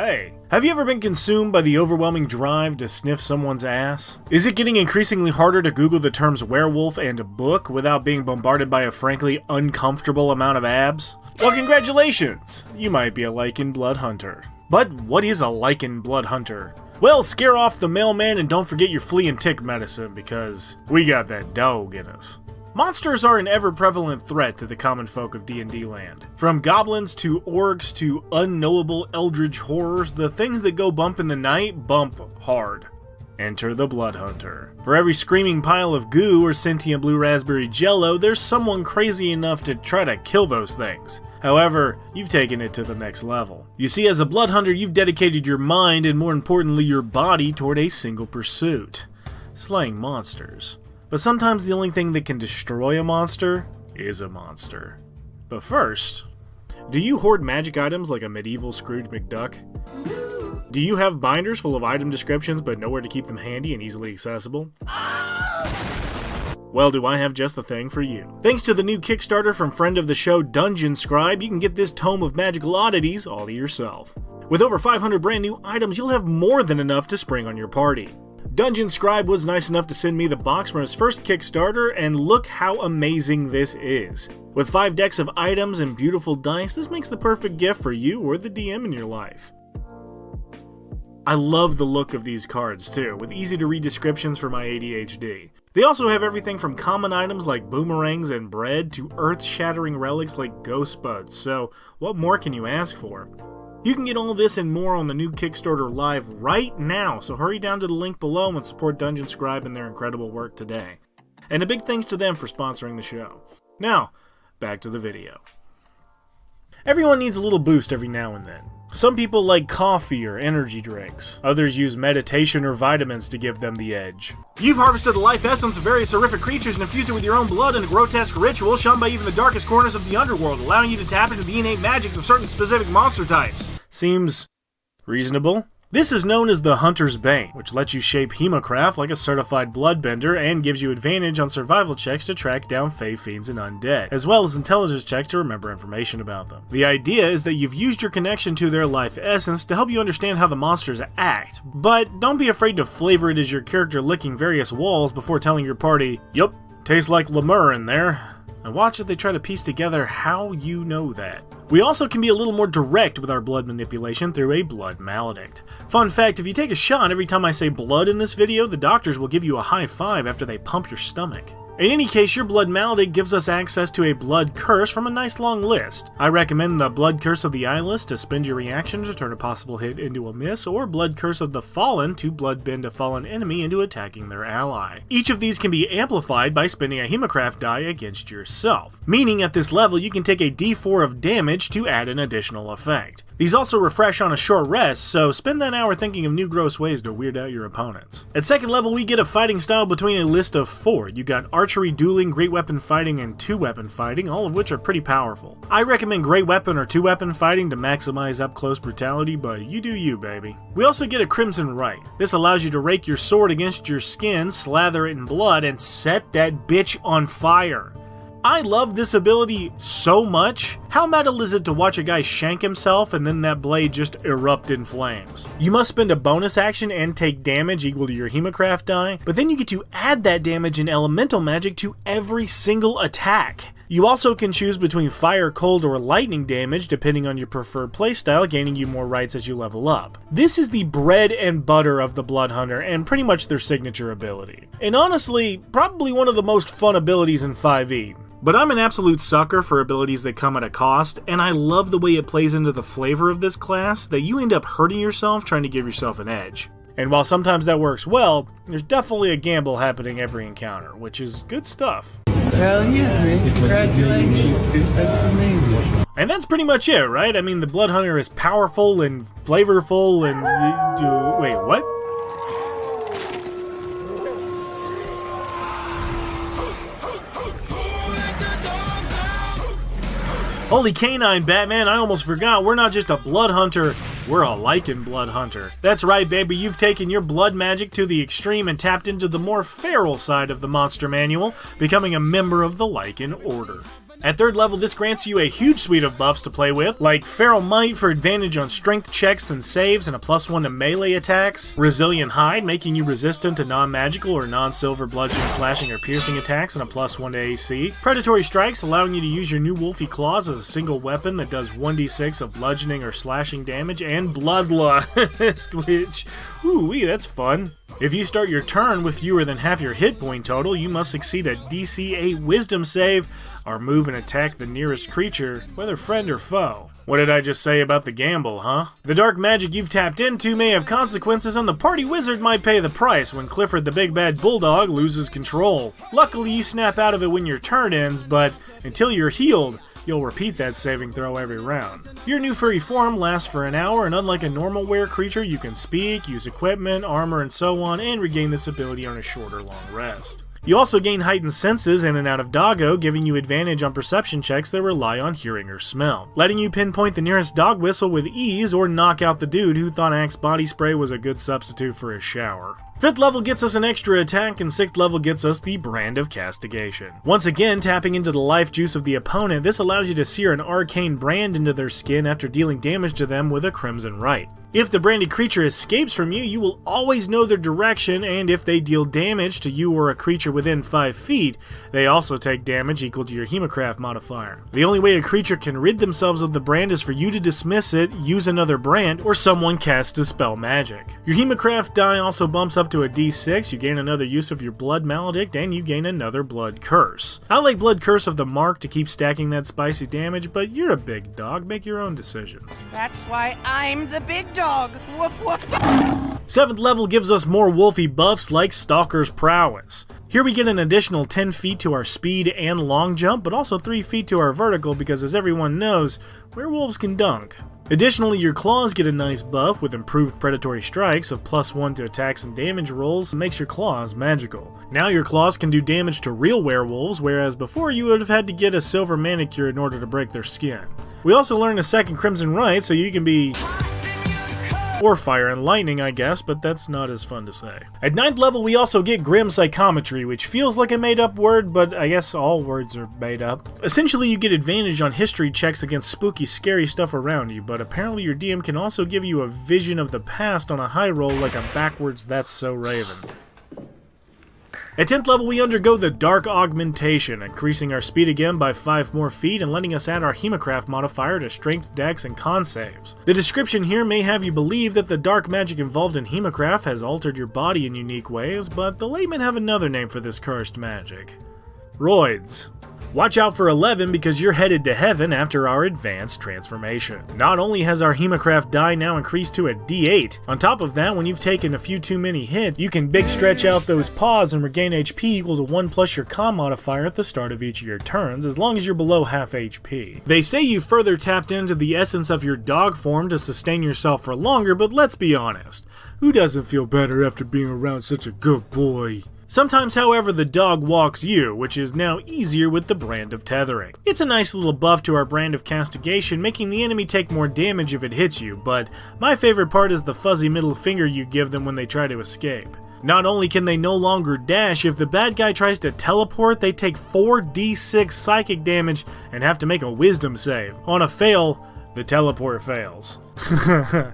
Hey, have you ever been consumed by the overwhelming drive to sniff someone's ass? Is it getting increasingly harder to Google the terms werewolf and book without being bombarded by a frankly uncomfortable amount of abs? Well, congratulations! You might be a lichen blood hunter. But what is a lichen blood hunter? Well, scare off the mailman and don't forget your flea and tick medicine, because we got that dog in us. Monsters are an ever-prevalent threat to the common folk of D&D land. From goblins to orcs to unknowable eldritch horrors, the things that go bump in the night bump hard. Enter the Blood Hunter. For every screaming pile of goo or sentient blue raspberry jello, there's someone crazy enough to try to kill those things. However, you've taken it to the next level. You see, as a Blood Hunter, you've dedicated your mind and, more importantly, your body toward a single pursuit: slaying monsters. But sometimes the only thing that can destroy a monster is a monster. But first, do you hoard magic items like a medieval Scrooge McDuck? Do you have binders full of item descriptions but nowhere to keep them handy and easily accessible? Well, do I have just the thing for you. Thanks to the new Kickstarter from friend of the show Dungeon Scribe, you can get this tome of magical oddities all to yourself. With over 500 brand new items, you'll have more than enough to spring on your party. Dungeon Scribe was nice enough to send me the box from his first Kickstarter, and look how amazing this is. With 5 decks of items and beautiful dice, this makes the perfect gift for you or the DM in your life. I love the look of these cards too, with easy to read descriptions for my ADHD. They also have everything from common items like boomerangs and bread to earth-shattering relics like ghost buds, so what more can you ask for? You can get all this and more on the new Kickstarter live right now, so hurry down to the link below and support Dungeon Scribe and their incredible work today. And a big thanks to them for sponsoring the show. Now, back to the video. Everyone needs a little boost every now and then. Some people like coffee or energy drinks. Others use meditation or vitamins to give them the edge. You've harvested the life essence of various horrific creatures and infused it with your own blood in a grotesque ritual shunned by even the darkest corners of the underworld, allowing you to tap into the innate magics of certain specific monster types. Seems reasonable. This is known as the Hunter's Bane, which lets you shape Hemocraft like a certified bloodbender and gives you advantage on survival checks to track down fey fiends and undead, as well as intelligence checks to remember information about them. The idea is that you've used your connection to their life essence to help you understand how the monsters act, but don't be afraid to flavor it as your character licking various walls before telling your party, "Yup, tastes like lemur in there," and watch as they try to piece together how you know that. We also can be a little more direct with our blood manipulation through a blood maledict. Fun fact, if you take a shot every time I say blood in this video, the doctors will give you a high five after they pump your stomach. In any case, your blood maledict gives us access to a blood curse from a nice long list. I recommend the Blood Curse of the Eyeless to spend your reaction to turn a possible hit into a miss, or Blood Curse of the Fallen to bloodbend a fallen enemy into attacking their ally. Each of these can be amplified by spending a Hemocraft die against yourself, meaning at this level you can take a d4 of damage to add an additional effect. These also refresh on a short rest, so spend that hour thinking of new gross ways to weird out your opponents. At second level, we get a fighting style between a list of 4. You got archery, dueling, great weapon fighting, and 2-weapon fighting, all of which are pretty powerful. I recommend great weapon or 2-weapon fighting to maximize up-close brutality, but you do you, baby. We also get a Crimson Right. This allows you to rake your sword against your skin, slather it in blood, and set that bitch on fire. I love this ability so much. How metal is it to watch a guy shank himself and then that blade just erupt in flames? You must spend a bonus action and take damage equal to your Hemocraft die, but then you get to add that damage in elemental magic to every single attack. You also can choose between fire, cold, or lightning damage depending on your preferred playstyle, gaining you more rights as you level up. This is the bread and butter of the Blood Hunter and pretty much their signature ability. And honestly, probably one of the most fun abilities in 5e. But I'm an absolute sucker for abilities that come at a cost, and I love the way it plays into the flavor of this class that you end up hurting yourself trying to give yourself an edge. And while sometimes that works well, there's definitely a gamble happening every encounter, which is good stuff. Hell yeah, man. Congratulations, dude. That's amazing. And that's pretty much it, right? I mean, the Blood Hunter is powerful and flavorful and... wait, what? Holy canine, Batman, I almost forgot, we're not just a blood hunter, we're a lichen blood hunter. That's right, baby, you've taken your blood magic to the extreme and tapped into the more feral side of the monster manual, becoming a member of the Lichen Order. At 3rd level, this grants you a huge suite of buffs to play with, like Feral Might for advantage on strength checks and saves and a +1 to melee attacks, Resilient Hide making you resistant to non-magical or non-silver bludgeoning, slashing, or piercing attacks and a +1 to AC, Predatory Strikes allowing you to use your new Wolfy Claws as a single weapon that does 1d6 of bludgeoning or slashing damage, and Bloodlust, which, ooh, that's fun. If you start your turn with fewer than half your hit point total, you must succeed a DC 8 Wisdom save, or move and attack the nearest creature, whether friend or foe. What did I just say about the gamble, huh? The dark magic you've tapped into may have consequences, and the party wizard might pay the price when Clifford the Big Bad Bulldog loses control. Luckily, you snap out of it when your turn ends, but until you're healed, you'll repeat that saving throw every round. Your new furry form lasts for an hour, and unlike a normal were creature, you can speak, use equipment, armor, and so on, and regain this ability on a shorter long rest. You also gain heightened senses in and out of Doggo, giving you advantage on perception checks that rely on hearing or smell, letting you pinpoint the nearest dog whistle with ease or knock out the dude who thought Axe body spray was a good substitute for his shower. 5th level gets us an extra attack, and 6th level gets us the Brand of Castigation. Once again, tapping into the life juice of the opponent, this allows you to sear an arcane brand into their skin after dealing damage to them with a Crimson Rite. If the branded creature escapes from you, you will always know their direction, and if they deal damage to you or a creature within 5 feet, they also take damage equal to your Hemocraft modifier. The only way a creature can rid themselves of the brand is for you to dismiss it, use another brand, or someone cast Dispel Magic. Your Hemocraft die also bumps up to a D6, you gain another use of your Blood Maledict, and you gain another Blood Curse. I like Blood Curse of the Mark to keep stacking that spicy damage, but you're a big dog, make your own decisions. That's why I'm the big dog. Woof woof. 7th level gives us more wolfy buffs like Stalker's Prowess. Here we get an additional 10 feet to our speed and long jump, but also 3 feet to our vertical because, as everyone knows, werewolves can dunk. Additionally, your claws get a nice buff with improved predatory strikes of +1 to attacks and damage rolls, and makes your claws magical. Now your claws can do damage to real werewolves, whereas before you would have had to get a silver manicure in order to break their skin. We also learn a second Crimson Rite, so you can be... or fire and lightning, I guess, but that's not as fun to say. At 9th level, we also get Grim Psychometry, which feels like a made-up word, but I guess all words are made up. Essentially, you get advantage on history checks against spooky, scary stuff around you, but apparently your DM can also give you a vision of the past on a high roll like a backwards That's So Raven. At 10th level, we undergo the Dark Augmentation, increasing our speed again by 5 more feet and letting us add our Hemocraft modifier to strength, dex, and con saves. The description here may have you believe that the dark magic involved in Hemocraft has altered your body in unique ways, but the laymen have another name for this cursed magic. Roids. Watch out for 11 because you're headed to heaven after our advanced transformation. Not only has our Hemocraft die now increased to a D8, on top of that, when you've taken a few too many hits, you can big stretch out those paws and regain HP equal to 1 plus your con modifier at the start of each of your turns, as long as you're below half HP. They say you further tapped into the essence of your dog form to sustain yourself for longer, but let's be honest, who doesn't feel better after being around such a good boy? Sometimes, however, the dog walks you, which is now easier with the Brand of Tethering. It's a nice little buff to our Brand of Castigation, making the enemy take more damage if it hits you, but my favorite part is the fuzzy middle finger you give them when they try to escape. Not only can they no longer dash, if the bad guy tries to teleport, they take 4d6 psychic damage and have to make a wisdom save. On a fail, the teleport fails.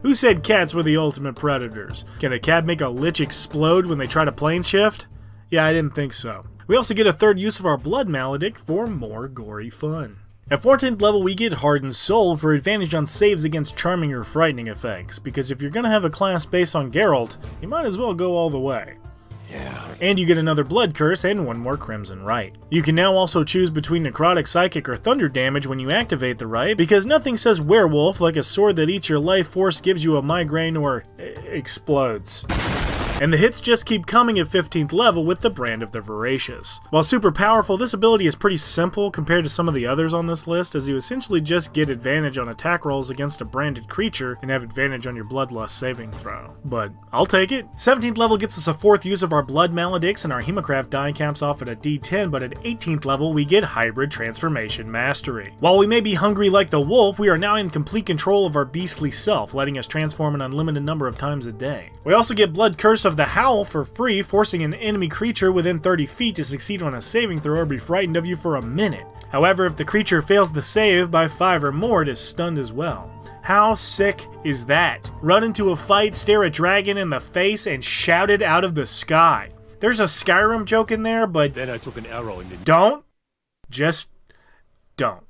Who said cats were the ultimate predators? Can a cat make a lich explode when they try to plane shift? Yeah, I didn't think so. We also get a third use of our Blood Maledict for more gory fun. At 14th level, we get Hardened Soul for advantage on saves against charming or frightening effects, because if you're gonna have a class based on Geralt, you might as well go all the way. Yeah. And you get another Blood Curse and 1 more Crimson Rite. You can now also choose between Necrotic, Psychic, or Thunder damage when you activate the Rite, because nothing says werewolf like a sword that eats your life force, gives you a migraine, or explodes. And the hits just keep coming at 15th level with the Brand of the Voracious. While super powerful, this ability is pretty simple compared to some of the others on this list, as you essentially just get advantage on attack rolls against a branded creature and have advantage on your Bloodlust saving throw. But I'll take it. 17th level gets us a 4th use of our Blood Maledicts, and our Hemocraft die caps off at a D10, but at 18th level we get Hybrid Transformation Mastery. While we may be hungry like the wolf, we are now in complete control of our beastly self, letting us transform an unlimited number of times a day. We also get Blood Curse of the Howl for free, forcing an enemy creature within 30 feet to succeed on a saving throw or be frightened of you for a minute. However, if the creature fails the save by 5 or more, it is stunned as well. How sick is that? Run into a fight, stare a dragon in the face, and shout it out of the sky. There's a Skyrim joke in there, but Then I took an arrow and don't. Just don't.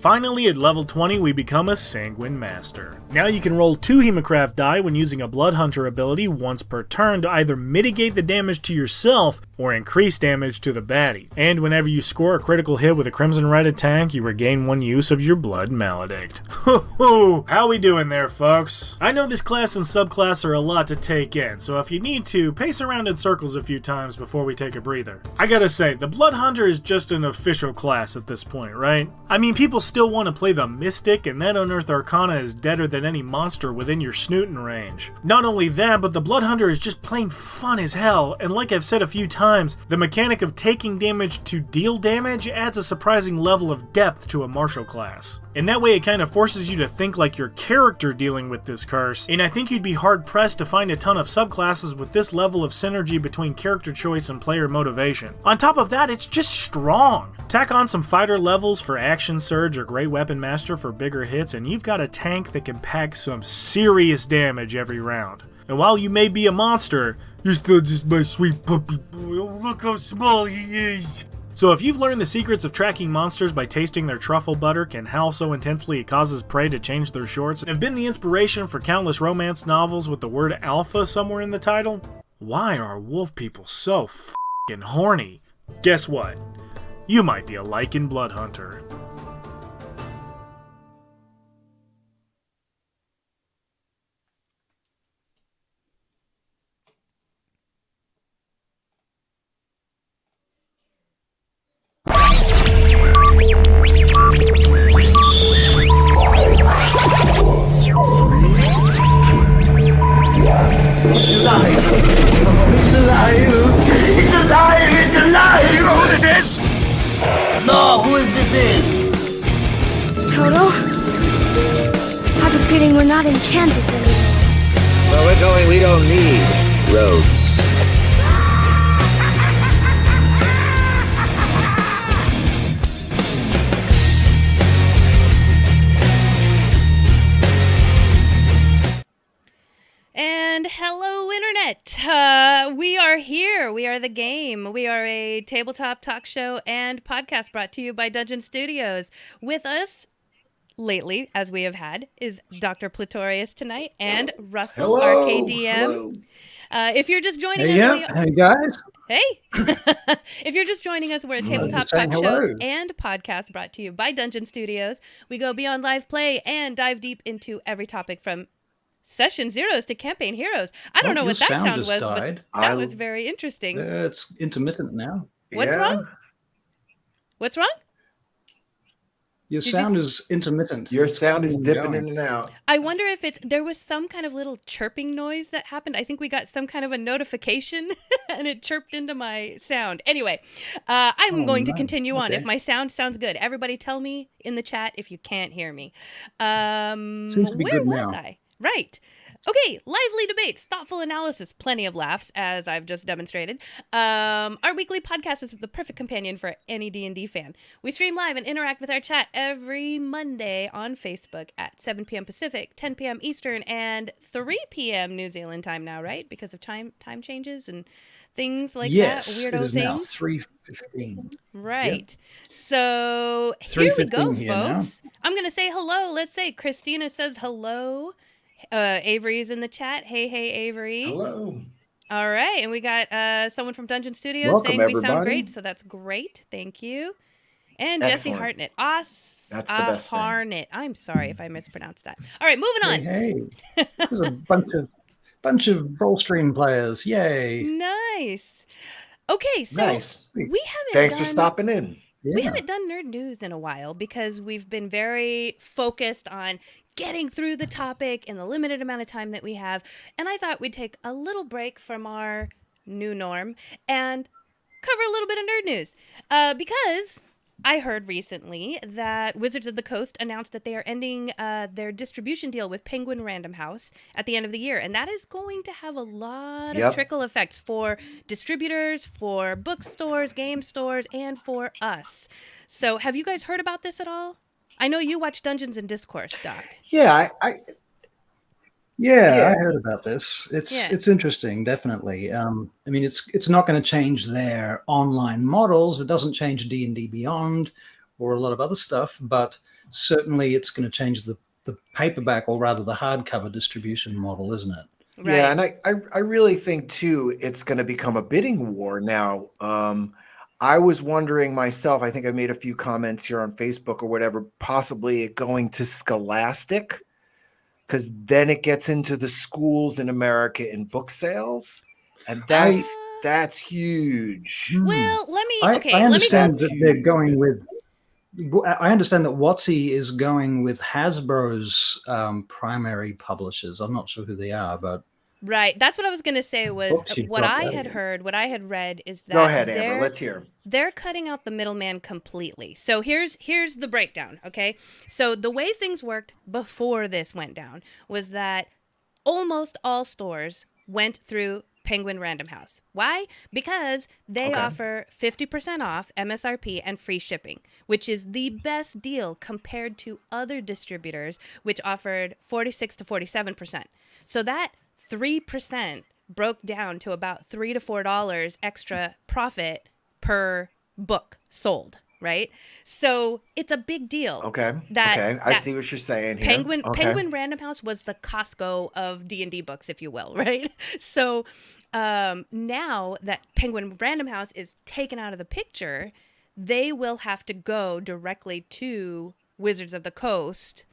Finally, at level 20, we become a Sanguine Master. Now you can roll 2 Hemocraft die when using a Blood Hunter ability once per turn to either mitigate the damage to yourself or increase damage to the baddie. And whenever you score a critical hit with a Crimson Red attack, you regain 1 use of your Blood Maledict. Ho-ho! How we doing there, folks? I know this class and subclass are a lot to take in, so if you need to, pace around in circles a few times before we take a breather. I gotta say, the Blood Hunter is just an official class at this point, right? I mean, people still want to play the Mystic, and that Unearthed Arcana is deader than any monster within your snootin' range. Not only that, but the Blood Hunter is just plain fun as hell, and like I've said a few times, the mechanic of taking damage to deal damage adds a surprising level of depth to a martial class. In that way, it kind of forces you to think like your character dealing with this curse, and I think you'd be hard-pressed to find a ton of subclasses with this level of synergy between character choice and player motivation. On top of that, it's just strong. Tack on some fighter levels for Action Surge or Great Weapon Master for bigger hits, and you've got a tank that can pack some serious damage every round. And while you may be a monster, you're still just my sweet puppy boy. Oh, look how small he is. So if you've learned the secrets of tracking monsters by tasting their truffle butter, can howl so intensely it causes prey to change their shorts, and have been the inspiration for countless romance novels with the word alpha somewhere in the title, why are wolf people so f***ing horny? Guess what? You might be a Lycan Blood Hunter. You know who this is? No, who is this? Toto? I have a feeling we're not in Kansas anymore. Where we're going, we don't need roads. And hello, Internet. We are here. We are the game. We are a tabletop talk show and podcast brought to you by Dungeon Studios. With us lately, as we have had, is Dr. Platorius tonight and Russell, Hello. our KDM. Hello. If you're just joining us, Hey guys. Hey! If you're just joining us, we're a tabletop Just saying talk show hello. and podcast brought to you by Dungeon Studios. We go beyond live play and dive deep into every topic from Session Zeros to Campaign Heroes. I don't know your what that sound sound just was, died. but that was very interesting. It's intermittent now. What's wrong? What's wrong? Your Did you sound is intermittent. Your sound is It's dipping going. in and out. I wonder if there was some kind of little chirping noise that happened. I think we got some kind of a notification and it chirped into my sound. Anyway, I'm going to no. continue on. Okay. If my sound sounds good, everybody tell me in the chat if you can't hear me. Seems to be where good was now. I? Right. Okay, lively debates, thoughtful analysis, plenty of laughs, as I've just demonstrated. Our weekly podcast is the perfect companion for any D&D fan. We stream live and interact with our chat every Monday on Facebook at 7 p.m. Pacific, 10 p.m. Eastern, and 3 p.m. New Zealand time now, right? Because of time changes and things like Yes, that, it weirdo is now things. 3:15. Right. So here we go, 3:15 here now. folks. I'm going to say hello. Let's say Christina says hello. Avery's in the chat. Hey, Avery. Hello. All right. And we got someone from Dungeon Studios Welcome, saying we sound everybody. great. So that's great. Thank you. And Jesse Excellent. Hartnett. That's the best thing. Hartnett. I'm sorry if I mispronounced that. All right. Moving on. Hey, there's a bunch of Rollstream players. Yay. Nice. Okay. So Nice. we haven't Thanks for done- stopping in. We Yeah. haven't done nerd news in a while because we've been very focused on getting through the topic in the limited amount of time that we have. And I thought we'd take a little break from our new norm and cover a little bit of nerd news. Because I heard recently that Wizards of the Coast announced that they are ending their distribution deal with Penguin Random House at the end of the year. And that is going to have a lot of trickle effects for distributors, for bookstores, game stores, and for us. So have you guys heard about this at all? I know you watch Dungeons and Discourse, Doc. Yeah, Yeah, yeah. I heard about this. Yeah. It's interesting, definitely. I mean, it's not going to change their online models. It doesn't change D&D Beyond or a lot of other stuff, but certainly it's going to change the paperback, or rather the hardcover distribution model, isn't it? Right. Yeah, and I really think too it's going to become a bidding war now. I was wondering myself, I think I made a few comments here on Facebook or whatever, possibly it going to Scholastic, because then it gets into the schools in America in book sales, and that's huge. Well, I understand that they're going with. I understand that WotC is going with Hasbro's primary publishers. I'm not sure who they are, but right. That's what I was going to say was books you've what got I there. had heard, what I had read is that Go ahead, Amber. Let's hear. They're cutting out the middleman completely. So here's the breakdown, okay? So the way things worked before this went down was that almost all stores went through Penguin Random House. Why? Because they offer 50% off MSRP and free shipping, which is the best deal compared to other distributors, which offered 46 to 47%. So that 3% broke down to about $3 to $4 extra profit per book sold, right? So it's a big deal. Okay. I see what you're saying here. Penguin Random House was the Costco of D&D books, if you will, right? So now that Penguin Random House is taken out of the picture, they will have to go directly to Wizards of the Coast,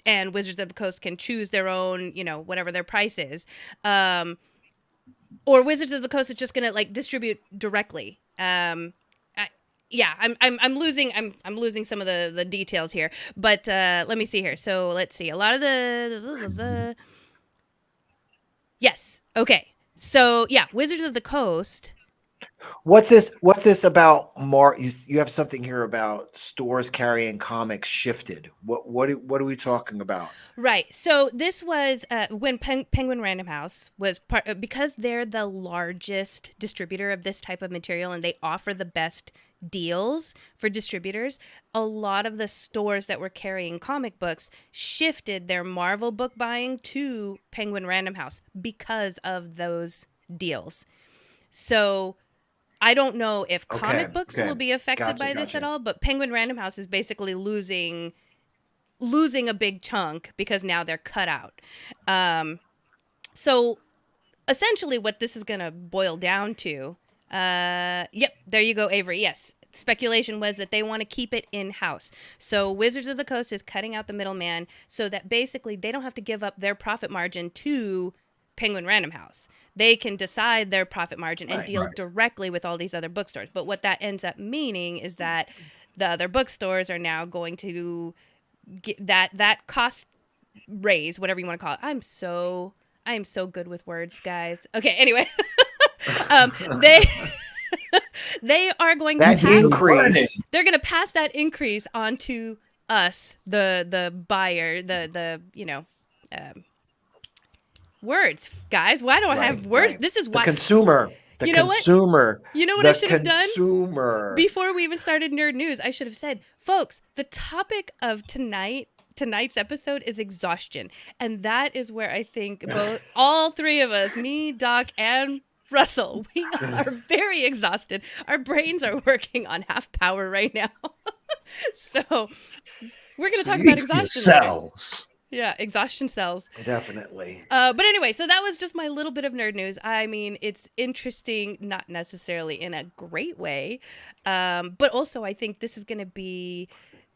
and Wizards of the Coast can choose their own, whatever their price is. Or Wizards of the Coast is just going to like distribute directly. I'm losing some of the details here, but let me see here. So let's see. A lot of the yes. Okay. So yeah, Wizards of the Coast. What's this about? Mark, you have something here about stores carrying comics shifted. What are we talking about? Right. So this was when Penguin Random House was because they're the largest distributor of this type of material and they offer the best deals for distributors. A lot of the stores that were carrying comic books shifted their Marvel book buying to Penguin Random House because of those deals. So I don't know if comic books will be affected by this at all, but Penguin Random House is basically losing a big chunk because now they're cut out. So essentially what this is going to boil down to, yep, there you go, Avery. Yes. Speculation was that they want to keep it in-house. So Wizards of the Coast is cutting out the middleman so that basically they don't have to give up their profit margin to Penguin Random House. They can decide their profit margin and deal directly with all these other bookstores. But what that ends up meaning is that the other bookstores are now going to get that cost raise, whatever you want to call it. I am so good with words, guys. Okay, anyway. They are going to increase. They're going to pass that increase on to us, the buyer, words, guys. Why don't I have words? This is why the consumer. You know consumer. What? You know what I should have done? Consumer. Before we even started Nerd News, I should have said, folks, the topic of tonight's episode is exhaustion. And that is where I think all three of us, me, Doc, and Russell, we are very exhausted. Our brains are working on half power right now. So we're going to talk about exhaustion cells. Yeah, exhaustion cells. Definitely. But anyway, so that was just my little bit of nerd news. I mean, it's interesting, not necessarily in a great way, but also I think this is going to be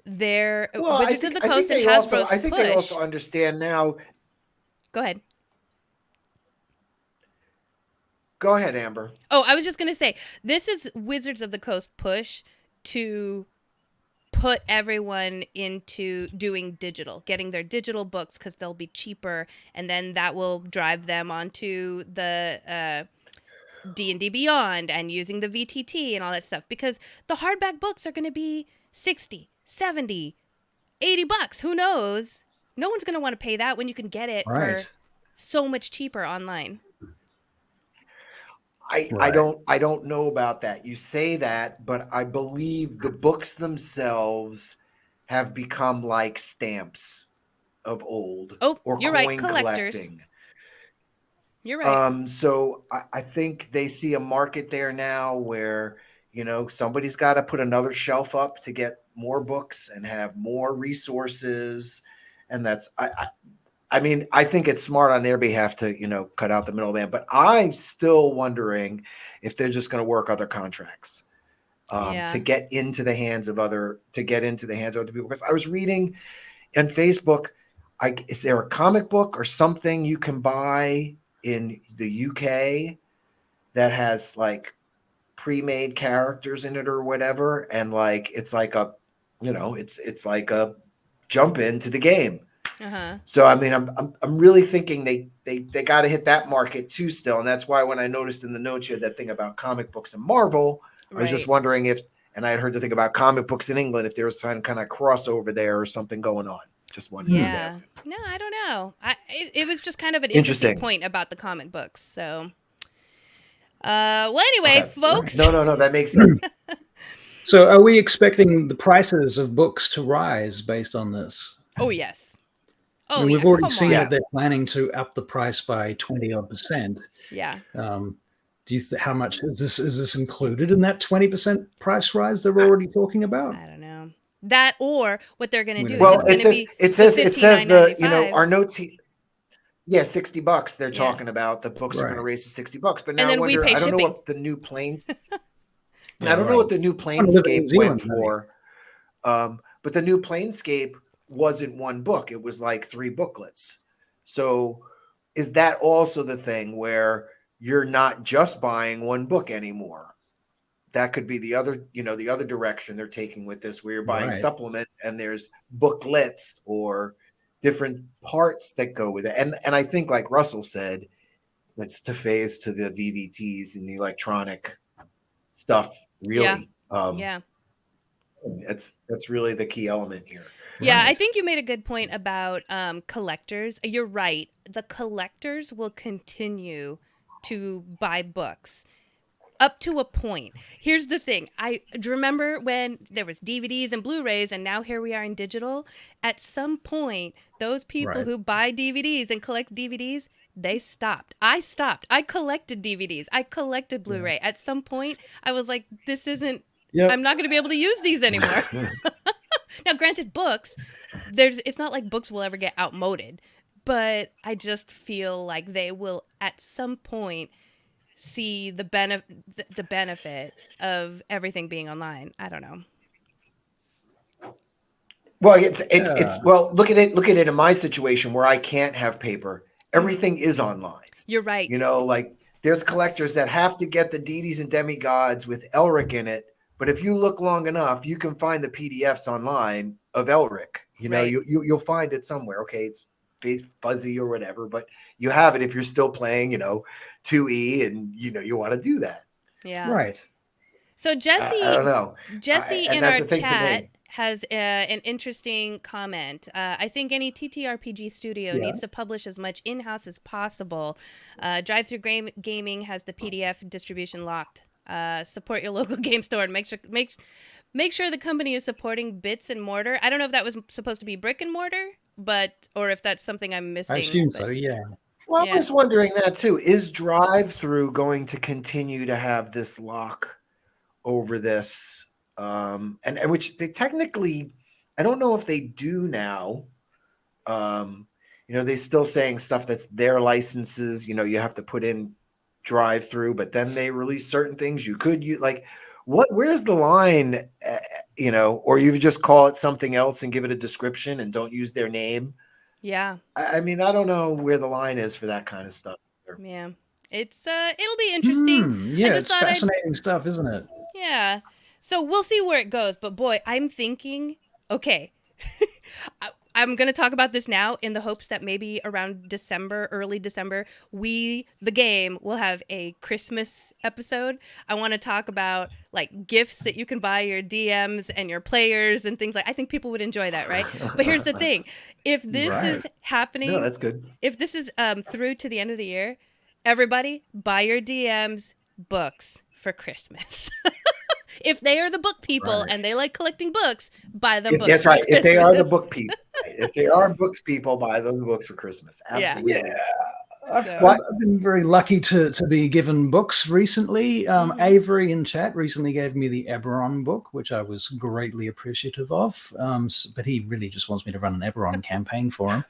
their Wizards of the Coast and Hasbro's I think push. they also understand now. Go ahead. Go ahead, Amber. Oh, I was just going to say, this is Wizards of the Coast push to put everyone into doing digital, getting their digital books because they'll be cheaper, and then that will drive them onto the D&D Beyond and using the VTT and all that stuff, because the hardback books are going to be $60, $70, $80. Who knows? No one's going to want to pay that when you can get it for Right. so much cheaper online. I Right. don't know about that. You say that, but I believe the books themselves have become like stamps of old Oh, or you're right, coin collectors. collecting. You're right. So I think they see a market there now where, somebody's got to put another shelf up to get more books and have more resources. And that's, I mean, I think it's smart on their behalf to, cut out the middleman, but I'm still wondering if they're just going to work other contracts to get into the hands of other people. Because I was reading on Facebook, is there a comic book or something you can buy in the UK that has like pre-made characters in it or whatever, and like it's like a, it's like a jump into the game. So I mean, I'm really thinking they got to hit that market too still, and that's why when I noticed in the notes you had that thing about comic books and Marvel, I was just wondering if, and I had heard the thing about comic books in England, if there was some kind of crossover there or something going on. Just wondering. Just asking. No, I don't know. It was just kind of an interesting point about the comic books. So, well, anyway, folks. No, that makes sense. So, are we expecting the prices of books to rise based on this? Oh yes. I mean, we've already seen that they're planning to up the price by 20-odd%. Yeah. Do you how much is this? Is this included in that 20% price rise they're already talking about? I don't know. That or what they're going to do. Well, it says our notes. $60 they're talking about. The books are going to raise to $60, but now I wonder. I don't know what the new plane. I don't know what the new Planescape went for. But the new Planescape wasn't one book; it was like 3 booklets. So, is that also the thing where you're not just buying one book anymore? That could be the other direction they're taking with this, where you're buying supplements and there's booklets or different parts that go with it. And I think, like Russell said, that's to phase to the VVTs and the electronic stuff. Really, that's really the key element here. Yeah, I think you made a good point about collectors. You're right. The collectors will continue to buy books. Up to a point. Here's the thing. I remember when there was DVDs and Blu-rays, and now here we are in digital. At some point, those people who buy DVDs and collect DVDs, they stopped. I stopped. I collected DVDs. I collected Blu-ray. At some point, I was like, this isn't, I'm not going to be able to use these anymore. Now, granted, books, it's not like books will ever get outmoded, but I just feel like they will, at some point, see the benefit of everything being online. I don't know. Well, it's well, look at it in my situation where I can't have paper. Everything is online. You're right. Like there's collectors that have to get the deities and demigods with Elric in it, but if you look long enough, you can find the PDFs online of Elric. You'll find it somewhere. Okay, it's fuzzy or whatever, but you have it if you're still playing 2E and you want to do that. Yeah, right. So Jesse, I don't know. Jesse in our chat has an interesting comment. I think any TTRPG studio needs to publish as much in-house as possible. Drive-through gaming has the PDF distribution locked. Support your local game store and make sure the company is supporting Bits and Mortar. I don't know if that was supposed to be brick and mortar, or if that's something I'm missing. I assume so, yeah. Well, I was wondering that too. Is drive-through going to continue to have this lock over this? And which they technically, I don't know if they do now. They're still saying stuff that's their licenses. You have to put in drive-through, but then they release certain things you could use. Like, where's the line? Or you just call it something else and give it a description and don't use their name. Yeah. I mean, I don't know where the line is for that kind of stuff. Yeah. It's it'll be interesting. Yeah, it's fascinating stuff, isn't it? Yeah. So we'll see where it goes. But boy, I'm thinking, okay, I'm going to talk about this now in the hopes that maybe around December, early December, the game, will have a Christmas episode. I want to talk about like gifts that you can buy your DMs and your players and things like. I think people would enjoy that, right? But here's the thing: if this is happening, No, that's good. if this is through to the end of the year, everybody buy your DMs books for Christmas. If they are the book people and they like collecting books, buy them books. That's right. For If they are the Christmas. book people, if they are books people, buy those books for Christmas. Absolutely. Yeah. So- I've been very lucky to be given books recently. Avery in chat recently gave me the Eberron book, which I was greatly appreciative of. But he really just wants me to run an Eberron campaign for him.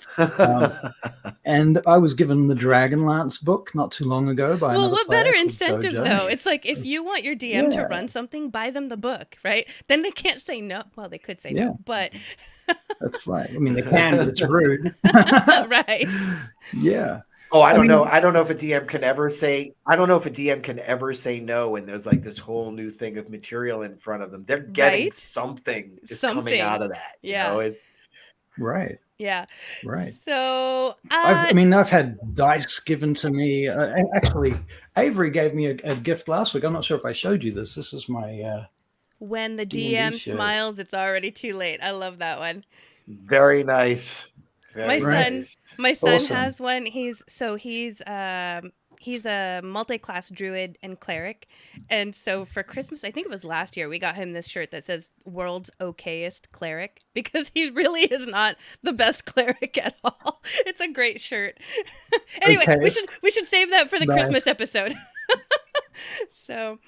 And I was given the Dragonlance book not too long ago by Well, another what player better called incentive Jojo. though? It's like if you want your DM to run something, buy them the book, right? Then they can't say no. Well, they could say no, but That's right. I mean, they can, but it's rude. right. Yeah. Oh, I don't know. I don't know if a DM can ever say. I don't know if a DM can ever say no when there's like this whole new thing of material in front of them. They're getting Right? something is Something. coming out of that. Yeah. Right. Yeah. Right. So I've had dice given to me. Actually, Avery gave me a gift last week. I'm not sure if I showed you this. This is my. when the D&D DM shirt. smiles, it's already too late. I love that one. Very nice. My Very son, nice. my son Awesome. has one. He's a multi-class druid and cleric, and so for Christmas, I think it was last year, we got him this shirt that says "World's Okayest Cleric" because he really is not the best cleric at all. It's a great shirt. Anyway, Okayest. we should save that for the Nice. Christmas episode. So,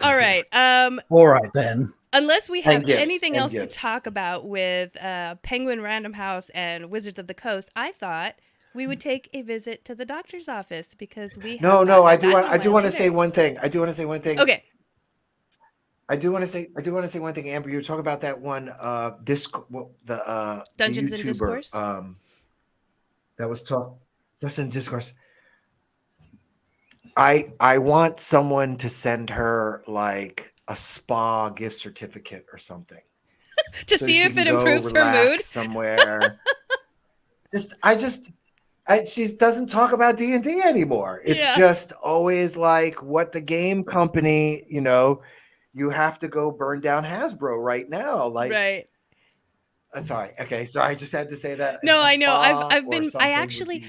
all right. All right then. Unless we have And gifts, anything and else gifts. to talk about with Penguin Random House and Wizards of the Coast, I thought we would take a visit to the doctor's office because we No, have no. not I had do that want. in I a do while want to either. say one thing. I do want to say one thing. Okay. I do want to say one thing, Amber. You were talking about that one the Dungeons and YouTuber, Discourse? that was that's in Discourse. I want someone to send her like a spa gift certificate or something To so see she if can it go improves her relax mood. somewhere. She doesn't talk about D&D anymore. It's Yeah. just always like what the game company, you have to go burn down Hasbro right now. Like, Right. sorry. Okay. Sorry. I just had to say that. No, A I know. spa I've or been. something I would actually. be-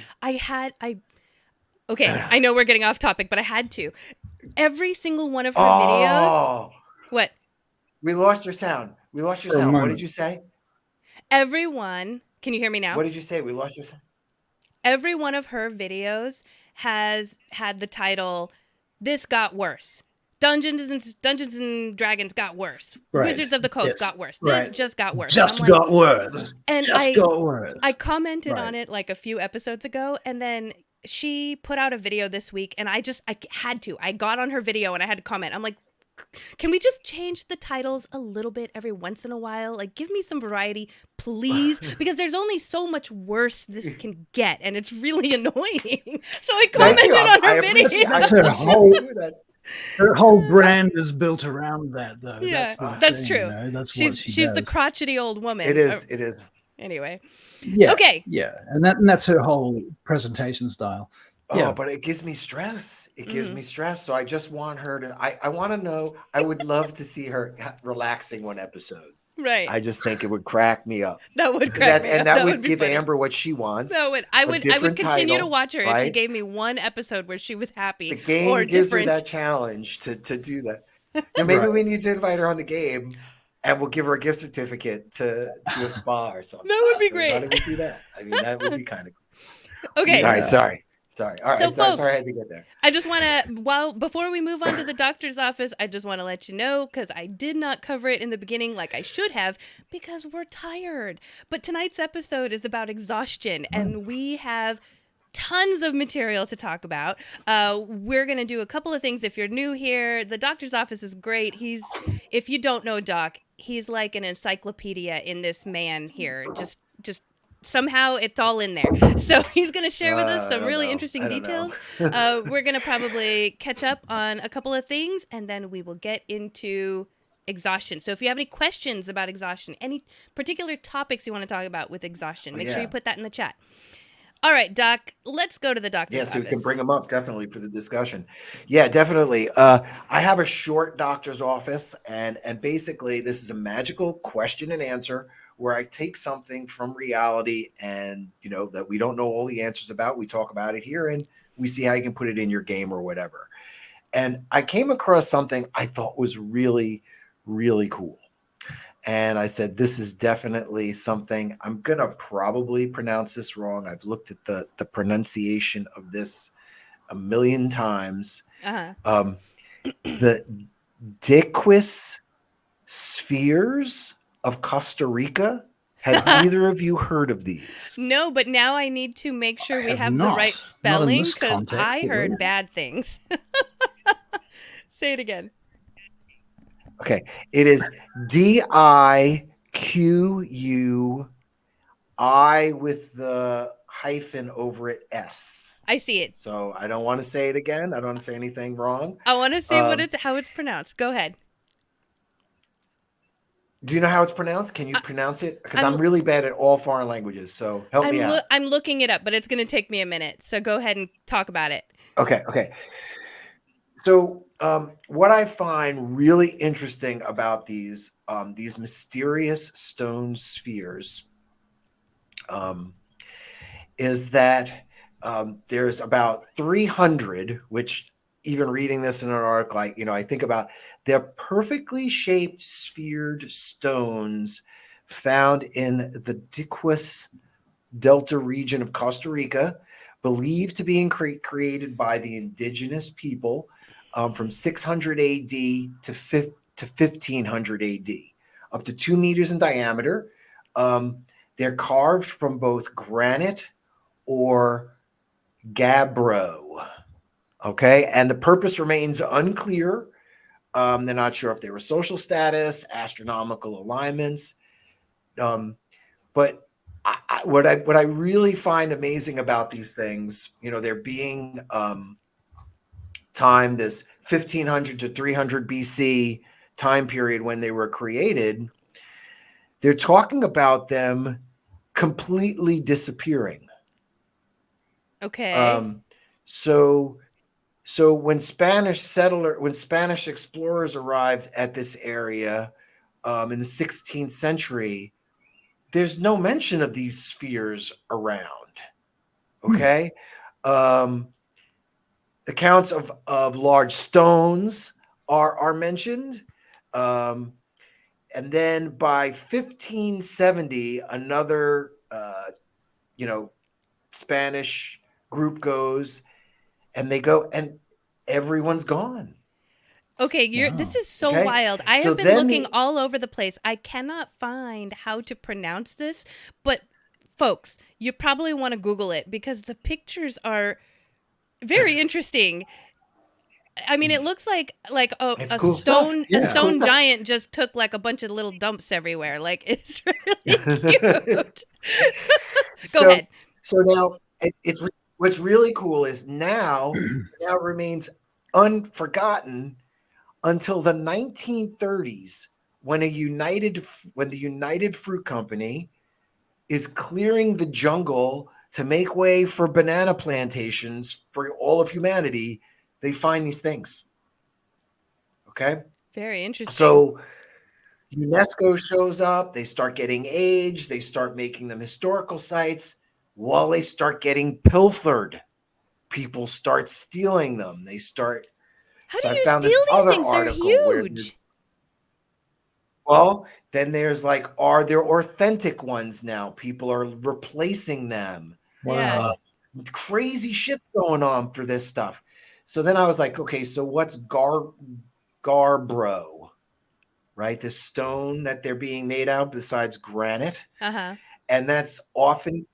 Okay. I know we're getting off topic, but I had to. Every single one of her videos. Oh, What? we lost your sound. We lost your For a sound. What moment. did you say? Everyone. Can you hear me now? What did you say? We lost your sound. Every one of her videos has had the title "This Got Worse." Dungeons and Dragons got worse. Right. Wizards of the Coast Yes. got worse. This Right. just got worse. Just And I'm like- got worse. And Just got worse. I commented Right. on it like a few episodes ago, and then she put out a video this week, and I had to. I got on her video and I had to comment. I'm like, can we just change the titles a little bit every once in a while? Like, give me some variety, please, because there's only so much worse this can get, and it's really annoying. So I Thank commented you. on her I video. appreciate That's her appreciate whole- you do that. Her whole brand is built around that, though. Yeah, the that's thing, true. you know? That's what She's the does. crotchety old woman. It is. It is. Anyway, Yeah. okay. Yeah, and that's her whole presentation style. Oh, Yeah. but it gives me stress. It gives Mhm. me stress. So I just want her to. I want to know. I would love to see her relaxing one episode. Right. I just think it would crack me up. That would crack me up. That would be give funny. Amber what she wants. I would different continue to title, watch her if she right? gave me one episode where she was happy The game or gives different. her that challenge to do that. And maybe Right. we need to invite her on the game, and we'll give her a gift certificate to a spa or something. That would be Why don't great. we do that? I mean, that would be kind of cool. Okay, All right. Sorry. All right. So, folks, sorry I had to get there. I just want to, before we move on to the doctor's office, I just want to let you know, because I did not cover it in the beginning like I should have, because we're tired. But tonight's episode is about exhaustion, and we have tons of material to talk about. We're going to do a couple of things. If you're new here, the doctor's office is great. If you don't know Doc, he's like an encyclopedia in this man here. Just somehow it's all in there. So he's going to share with us I some don't really know. interesting I don't know. details. We're going to probably catch up on a couple of things, and then we will get into Exhaustion. So if you have any questions about Exhaustion, any particular topics you want to talk about with Exhaustion, make sure you put that in the chat. All right, Doc, let's go to the doctor's office. So we can bring them up definitely for the discussion. Yeah, definitely. I have a short doctor's office, and basically this is a magical question and answer where I take something from reality and, that we don't know all the answers about. We talk about it here and we see how you can put it in your game or whatever. And I came across something I thought was really, really cool. And I said, this is definitely something, I'm going to probably pronounce this wrong. I've looked at the pronunciation of this a million times. The Diquis spheres of Costa Rica. Have either of you heard of these? No, but now I need to make sure we have the not. right Not in spelling this because context, I heard yeah. bad things. Say it again. Okay, it is Diqui with the hyphen over it S. I see it. So I don't want to say it again. I don't want to say anything wrong. I want to say how it's pronounced. Go ahead. Do you know how it's pronounced? Can you pronounce it? Because I'm really bad at all foreign languages. So help me out. I'm looking it up, but it's going to take me a minute. So go ahead and talk about it. Okay. So what I find really interesting about these mysterious stone spheres is that there's about 300, which even reading this in an article, I think about, they're perfectly shaped sphered stones found in the Diquis Delta region of Costa Rica, believed to be created by the indigenous people from 600 AD to 1500 AD, up to 2 meters in diameter. They're carved from both granite or gabbro. Okay, and the purpose remains unclear. They're not sure if they were social status, astronomical alignments. But what I really find amazing about these things, they're being timed this 1500 to 300 BC time period when they were created. They're talking about them completely disappearing. Okay. So when Spanish explorers arrived at this area in the 16th century, there's no mention of these spheres around. Okay. Accounts of large stones are mentioned. And then by 1570, another, Spanish group goes and they go and everyone's gone. Okay, this is so wild. I So have been then looking all over the place. I cannot find how to pronounce this, but folks, you probably want to Google it because the pictures are very interesting. I mean, it looks like a cool stone stuff. Yeah. a stone Cool stuff. giant just took like a bunch of little dumps everywhere. Like it's really cute. Go ahead. So now it's what's really cool is now it remains unforgotten until the 1930s when the United Fruit Company is clearing the jungle to make way for banana plantations for all of humanity. They find these things. Okay. Very interesting. So UNESCO shows up, they start getting aged, they start making them historical sites while they start getting pilfered. People start stealing them. They start. How So do I you found steal this these other things? They're article where huge. well, then there's are there authentic ones now? People are replacing them. Yeah. Crazy shit going on for this stuff. So then I was like, okay, so what's Garbro, right? The stone that they're being made out besides granite. Uh-huh. And that's often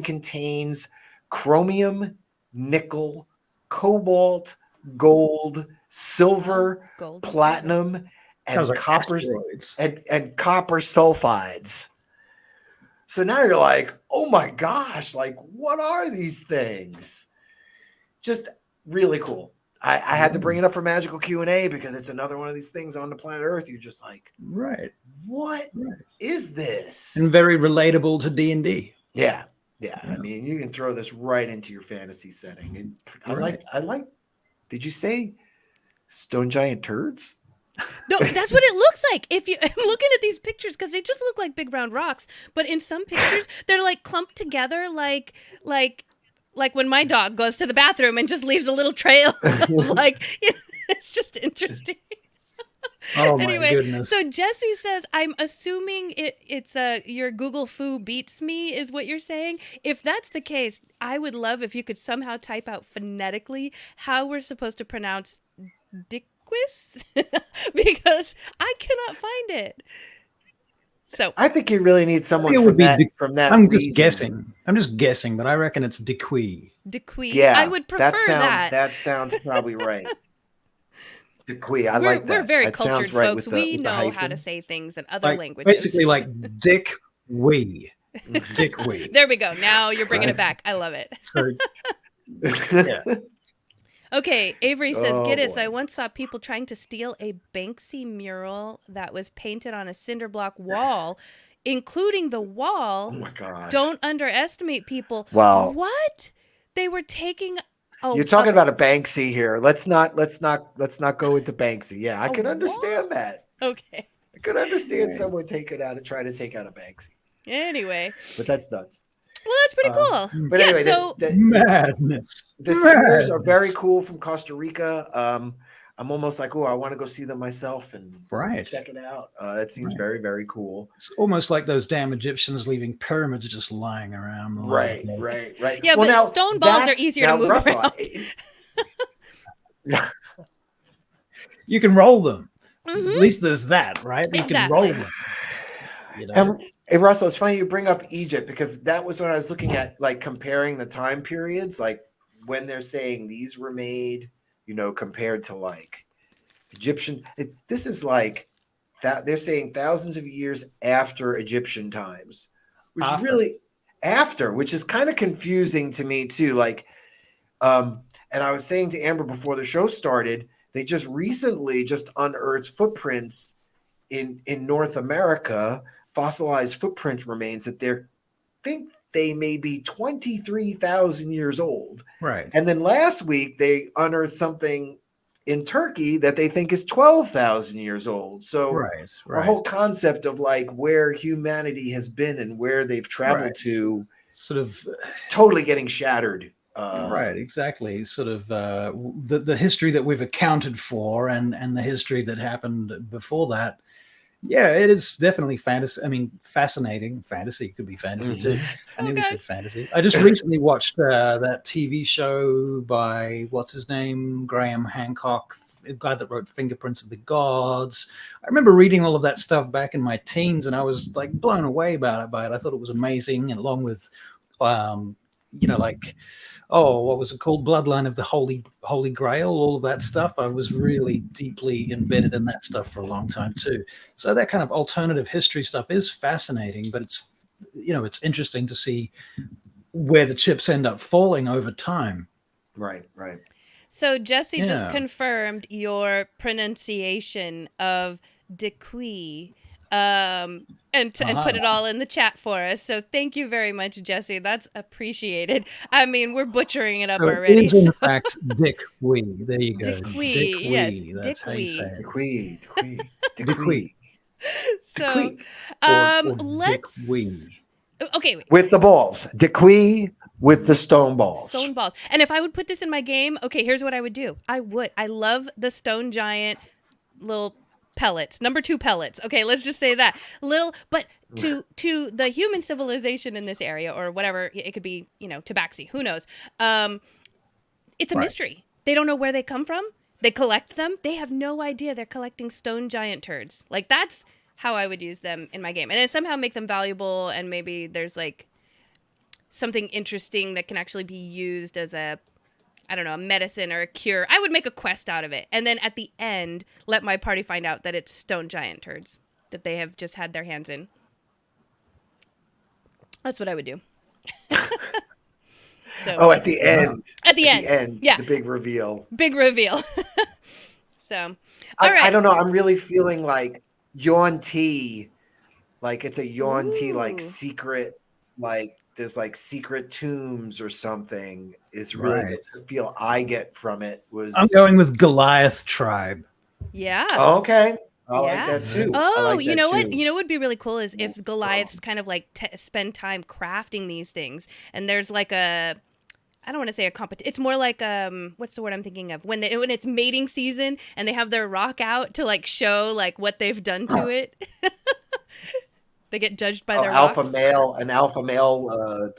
contains chromium, nickel, cobalt, gold, silver, Gold. platinum, and Sounds like copper asteroids. and copper sulfides. So now you're like, oh my gosh, what are these things? Just really cool. I had to bring it up for magical Q&A because it's another one of these things on the planet Earth. You're just like, Right. what is this? And very relatable to D&D. Yeah. I mean, you can throw this right into your fantasy setting. And I like. Did you say stone giant turds? No, that's what it looks like. I'm looking at these pictures because they just look like big round rocks, but in some pictures they're like clumped together, like when my dog goes to the bathroom and just leaves a little trail. It's just interesting. Oh my Anyway, goodness. so Jesse says, I'm assuming it's your Google Foo beats me is what you're saying. If that's the case, I would love if you could somehow type out phonetically how we're supposed to pronounce Dickwis because I cannot find it. So I think you really need someone It from would be that I'm region. just guessing, but I reckon it's Dequee. Dequee. Yeah, I would prefer that. That sounds probably right. Dequee. I like that. We're very that cultured sounds right folks. with the, We with the know how hyphen. to say things in other languages. Basically like Dick Wee. Dick Wee. There we go. Now you're bringing it back. I love it. So yeah. Okay, Avery says, Oh, Giddis, boy. I once saw people trying to steal a Banksy mural that was painted on a cinder block wall, including the wall. Oh my god. Don't underestimate people. Wow. What? They were taking You're talking about a Banksy here. Let's not go into Banksy. Yeah, I A could wall? understand that. Okay. I could understand someone trying to take out a Banksy. Anyway. But that's nuts. Well, that's pretty cool. But yeah, anyway, so Madness. the singers are very cool from Costa Rica. I'm almost like, oh, I want to go see them myself and check it out. That seems very, very cool. It's almost like those damn Egyptians leaving pyramids just lying around. Right. Yeah, well, but now, stone balls are easier to move Russell, around. You can roll them. Mhm. At least there's that, right? You can roll them. You know? Hey, Russell, it's funny you bring up Egypt because that was when I was looking at like comparing the time periods, like when they're saying these were made, compared to like Egyptian. This is like that they're saying thousands of years after Egyptian times, which is really after, which is kind of confusing to me too. Like, and I was saying to Amber before the show started, they just recently unearthed footprints in North America. Fossilized footprint remains that they may be 23,000 years old. Right. And then last week they unearthed something in Turkey that they think is 12,000 years old. So our whole concept of like where humanity has been and where they've traveled to sort of totally getting shattered. Right, exactly. Sort of the history that we've accounted for and the history that happened before that. Yeah, it is definitely fantasy. I mean, fascinating. Fantasy could be fantasy too. I knew we said fantasy. I just recently watched that TV show by what's his name, Graham Hancock, the guy that wrote Fingerprints of the Gods. I remember reading all of that stuff back in my teens, and I was like blown away by it. I thought it was amazing, and along with, what was it called? Bloodline of the Holy Grail, all of that stuff. I was really deeply embedded in that stuff for a long time too. So that kind of alternative history stuff is fascinating, but it's interesting to see where the chips end up falling over time. Right. So Jesse just confirmed your pronunciation of Dequee. And put it all in the chat for us. So thank you very much, Jesse. That's appreciated. I mean, we're butchering it up already. It's in fact Dick Wee. There you go. Dick Wee, yes. That's how you say it. Dequee. So, let's. Dick Wee. Okay. Wait. With the balls. Dequee with the stone balls. Stone balls. And if I would put this in my game, okay, here's what I would do. I love the stone giant little pellets, number 2 pellets. Okay, let's just say that but to the human civilization in this area or whatever, it could be, tabaxi, who knows? It's a mystery. They don't know where they come from. They collect them. They have no idea they're collecting stone giant turds. Like that's how I would use them in my game, and then somehow make them valuable. And maybe there's like something interesting that can actually be used as a medicine or a cure. I would make a quest out of it. And then at the end, let my party find out that it's stone giant turds that they have just had their hands in. That's what I would do. So Oh, at the end. at the end. Yeah. The big reveal. Big reveal. So, all right. I don't know. I'm really feeling like Yuan Ti, like it's a Yuan Ti, like Ooh. secret, like there's like secret tombs or something. Is really Right. the feel I get from it. I'm going with Goliath tribe. Yeah. Oh, okay. I like Yeah. that too. I Oh, like you that know what? too. You know what would be really cool is if Goliaths kind of like spend time crafting these things, and there's like a, I don't want to say a competition. It's more like what's the word I'm thinking of? When it's mating season and they have their rock out to like show like what they've done to it. They get judged by their rocks. An alpha male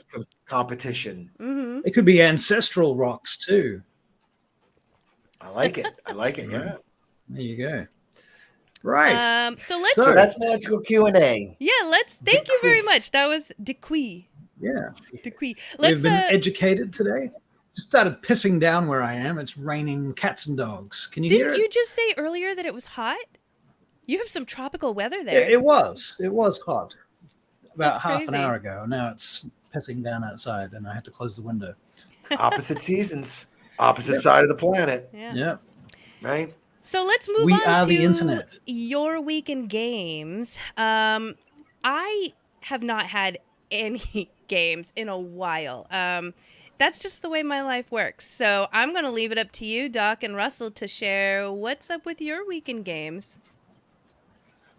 competition. Mm-hmm. It could be ancestral rocks too. I like it. Yeah. There you go. Right. So let's. So that's magical Q&A. Yeah. Thank you very Decrease. much. That was Dequee. Yeah. Dequee. We've been educated today. It started pissing down where I am. It's raining cats and dogs. Can you hear Didn't it? you just say earlier that it was hot? You have some tropical weather there. It was. It was hot about That's half an crazy. hour ago. Now it's pissing down outside, and I have to close the window. Opposite seasons, opposite side of the planet, Yeah. Yep. right? So let's move We on are to the internet. your week in games. I have not had any games in a while. That's just the way my life works. So I'm going to leave it up to you, Doc and Russell, to share what's up with your week in games.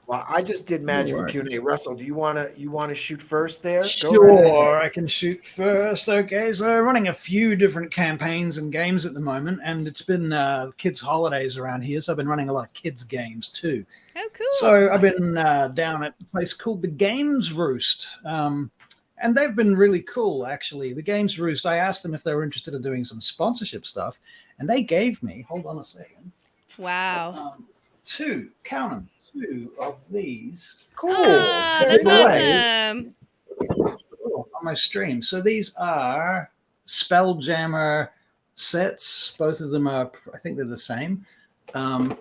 Well, I just did magical worries. Q&A. Russell, do you want to shoot first there? Go Sure, ahead. I can shoot first. Okay, so running a few different campaigns and games at the moment, and it's been kids' holidays around here, so I've been running a lot of kids' games too. Oh, cool. So I've been down at a place called the Games Roost, and they've been really cool, actually. The Games Roost, I asked them if they were interested in doing some sponsorship stuff, and they gave me, hold on a second, Wow. two of these. Cool. Ah, Very that's nice. awesome. On my stream. So these are Spelljammer sets. Both of them are, I think they're the same. And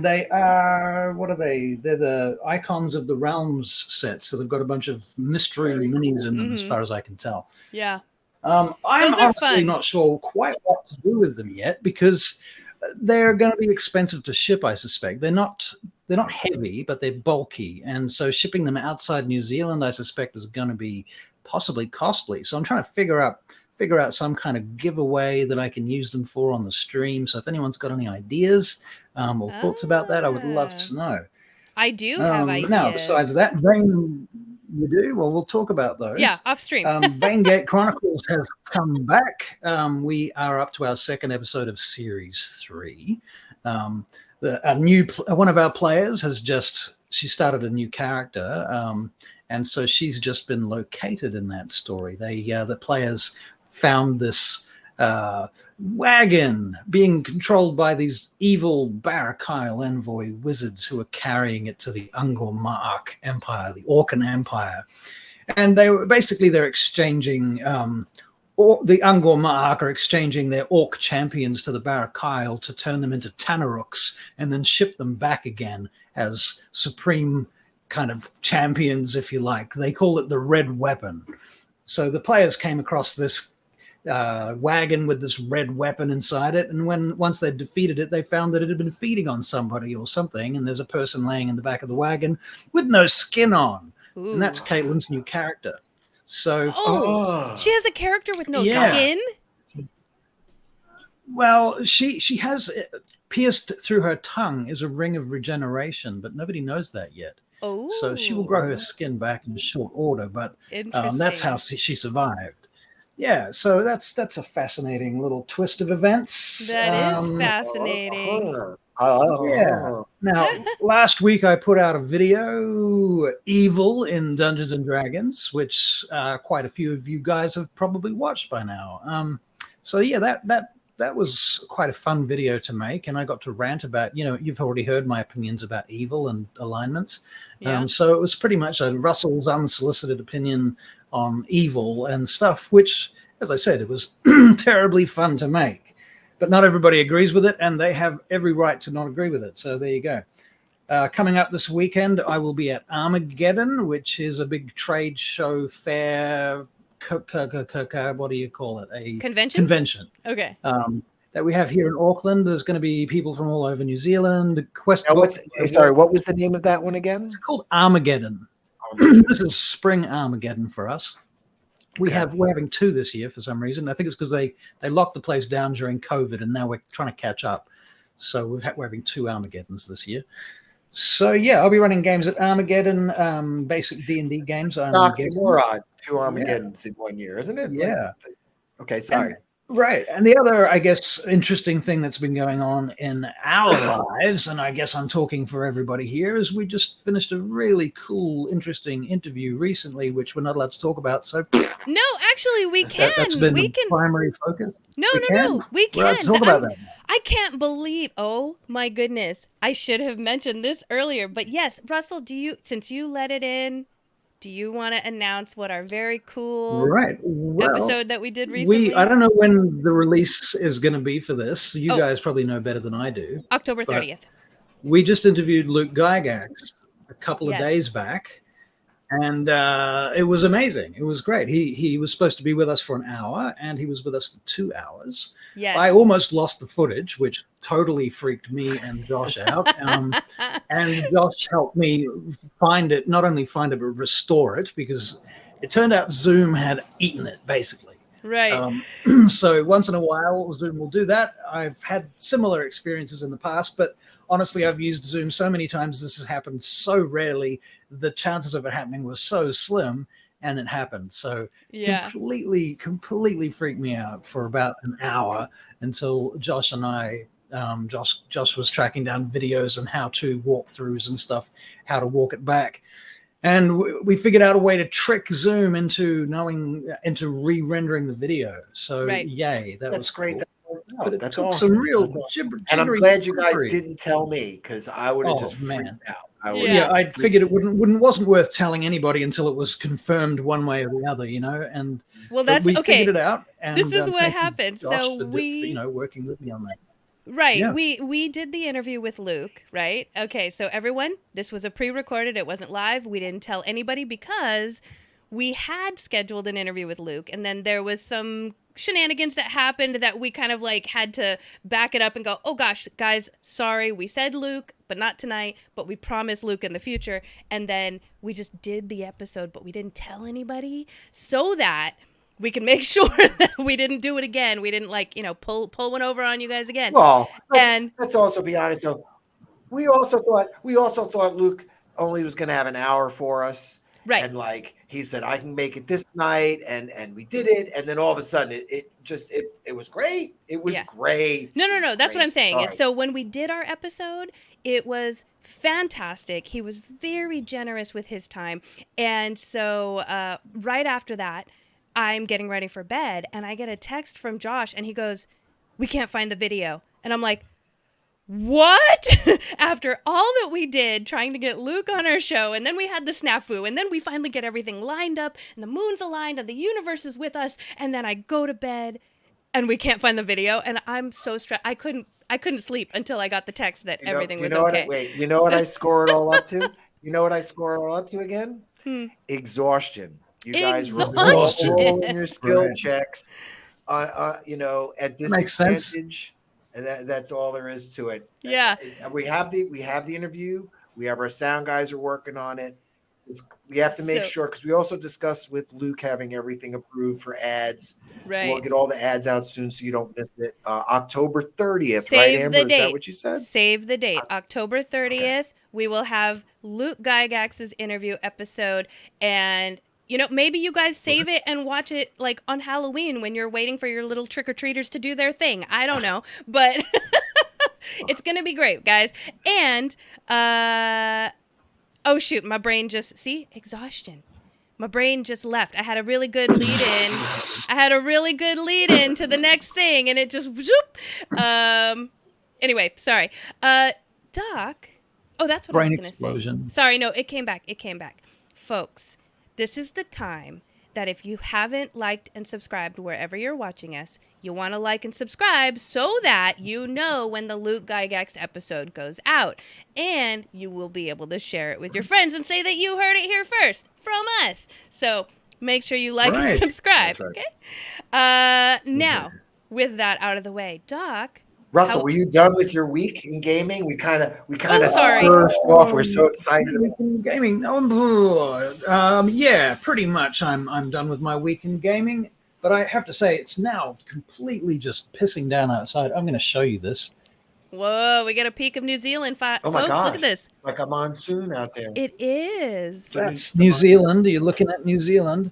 they are, what are they? They're the Icons of the Realms sets. So they've got a bunch of mystery minis in them, as far as I can tell. Yeah. I'm Those are honestly fun. not sure quite what to do with them yet, because they're going to be expensive to ship, I suspect. They're not heavy, but they're bulky, and so shipping them outside New Zealand, I suspect, is going to be possibly costly. So I'm trying to figure out some kind of giveaway that I can use them for on the stream. So if anyone's got any ideas or thoughts about that, I would love to know. I do have ideas. Now, besides that, Vane, you do? Well, we'll talk about those. Yeah, off stream. Vanegate Chronicles has come back. We are up to our second episode of Series 3. One of our players she started a new character, and so she's just been located in that story. The players found this wagon being controlled by these evil Barakyle envoy wizards who are carrying it to the Ungor Empire, the Orcan Empire, and they're exchanging. The Ungor Ma'ak are exchanging their orc champions to the Barakyle to turn them into Tanaruks and then ship them back again as supreme kind of champions, if you like. They call it the Red Weapon. So the players came across this wagon with this red weapon inside it, and once they defeated it, they found that it had been feeding on somebody or something, and there's a person laying in the back of the wagon with no skin on. Ooh. And that's Caitlin's new character. So she has a character with no Yeah. skin? Well, she has pierced through her tongue is a ring of regeneration, but nobody knows that yet. Oh. So she will grow her skin back in short order, but that's how she survived. Yeah, so that's a fascinating little twist of events. That is fascinating. Yeah. Now, last week I put out a video, Evil in Dungeons and Dragons, which quite a few of you guys have probably watched by now. So yeah, that was quite a fun video to make, and I got to rant about, you've already heard my opinions about Evil and alignments. Yeah. So it was pretty much a Russell's unsolicited opinion on Evil and stuff, which, as I said, it was terribly fun to make. But not everybody agrees with it, and they have every right to not agree with it. So there you go. Coming up this weekend, I will be at Armageddon, which is a big trade show fair what do you call it? A Convention? Okay. That we have here in Auckland. There's going to be people from all over New Zealand. Now, what was the name of that one again? It's called Armageddon. This is spring Armageddon for us. We're having 2 this year for some reason. I think it's because they locked the place down during COVID, and now we're trying to catch up. So we're having 2 Armageddons this year. So yeah, I'll be running games at Armageddon, basic D&D games. Oxymoron, 2 Armageddons in 1 year, isn't it? Yeah. Okay, sorry. Right. And the other, I guess, interesting thing that's been going on in our lives, and I guess I'm talking for everybody here, is we just finished a really cool, interesting interview recently, which we're not allowed to talk about. So no, actually, we can. That's been the primary focus. No, we can. We're allowed to talk about that. I can't believe. Oh my goodness! I should have mentioned this earlier, but yes, Russell, since you let it in? Do you want to announce what our very cool episode that we did recently? I don't know when the release is going to be for this. You guys probably know better than I do. October 30th. We just interviewed Luke Gygax a couple of days back, and it was amazing. It was great. He was supposed to be with us for an hour, and he was with us for 2 hours. Yes. I almost lost the footage, which totally freaked me and Josh out. And Josh helped me not only find it, but restore it, because it turned out Zoom had eaten it, basically. Right. So once in a while, Zoom will do that. I've had similar experiences in the past, but honestly, I've used Zoom so many times, this has happened so rarely, the chances of it happening were so slim, and it happened. So completely freaked me out for about an hour until Josh and I, Josh was tracking down videos and how-to walkthroughs and stuff, how to walk it back. And we figured out a way to trick Zoom into re-rendering the video. So yay, that's great. Cool. But it that's took awesome. some real and I'm glad you guys didn't tell me, because I would have just freaked out. I figured it wasn't worth telling anybody until it was confirmed one way or the other, And that's we okay. figured it out. And this is what happened. So we, working with me on that. Right. Yeah. We did the interview with Luke, right? Okay, so everyone, this was a pre-recorded. It wasn't live. We didn't tell anybody because we had scheduled an interview with Luke, and then there was some shenanigans that happened that we kind of had to back it up and go, oh gosh, guys, sorry, we said Luke, but not tonight, but we promised Luke in the future. And then we just did the episode, but we didn't tell anybody so that we can make sure that we didn't do it again. We didn't pull one over on you guys again. Well, let's also be honest. So we also thought Luke only was going to have an hour for us. Right. And he said, I can make it this night. And we did it. And then all of a sudden it was great. It was great. No. That's great. what I'm saying. Sorry. So when we did our episode, it was fantastic. He was very generous with his time. And so right after that, I'm getting ready for bed, and I get a text from Josh, and he goes, we can't find the video. And I'm like, what? After all that we did trying to get Luke on our show, and then we had the snafu, and then we finally get everything lined up, and the moon's aligned, and the universe is with us, and then I go to bed, and we can't find the video, and I'm so stressed. I couldn't sleep until I got the text that everything was okay. You know what I score it all up to? You know what I score it all up to again? Exhaustion. You guys rolling your skill checks, at disadvantage, and that's all there is to it. Yeah, we have the interview. We have our sound guys are working on it. We have to make sure, because we also discussed with Luke having everything approved for ads. Right. So we'll get all the ads out soon, so you don't miss it. October 30th, Save right, Amber? the date. Is that what you said? Save the date. October 30th. Okay. We will have Luke Gygax's interview episode, and maybe you guys save it and watch it on Halloween when you're waiting for your little trick-or-treaters to do their thing. I don't know, but it's going to be great, guys. And, oh shoot, my brain exhaustion. My brain just left. I had a really good lead-in. To the next thing, and it just, whoop. Anyway, sorry. Doc. Oh, that's what brain I was going to say. Sorry, no, it came back. Folks. This is the time that if you haven't liked and subscribed wherever you're watching us, you want to like and subscribe so that you know when the Luke Gygax episode goes out. And you will be able to share it with your friends and say that you heard it here first from us. So Make sure you like and Right. subscribe. That's right. Okay. Now, with that out of the way, Doc. Russell, How- were you done with your week in gaming? We kind of sorry. scourged off. We're so excited. Week in gaming. Yeah, pretty much. I'm done with my week in gaming. But I have to say, it's now completely just pissing down outside. I'm going to show you this. Whoa, we get a peek of New Zealand, Oh my folks. gosh! Look at this. Like a monsoon out there. It is. That's New Zealand. You're looking at New Zealand.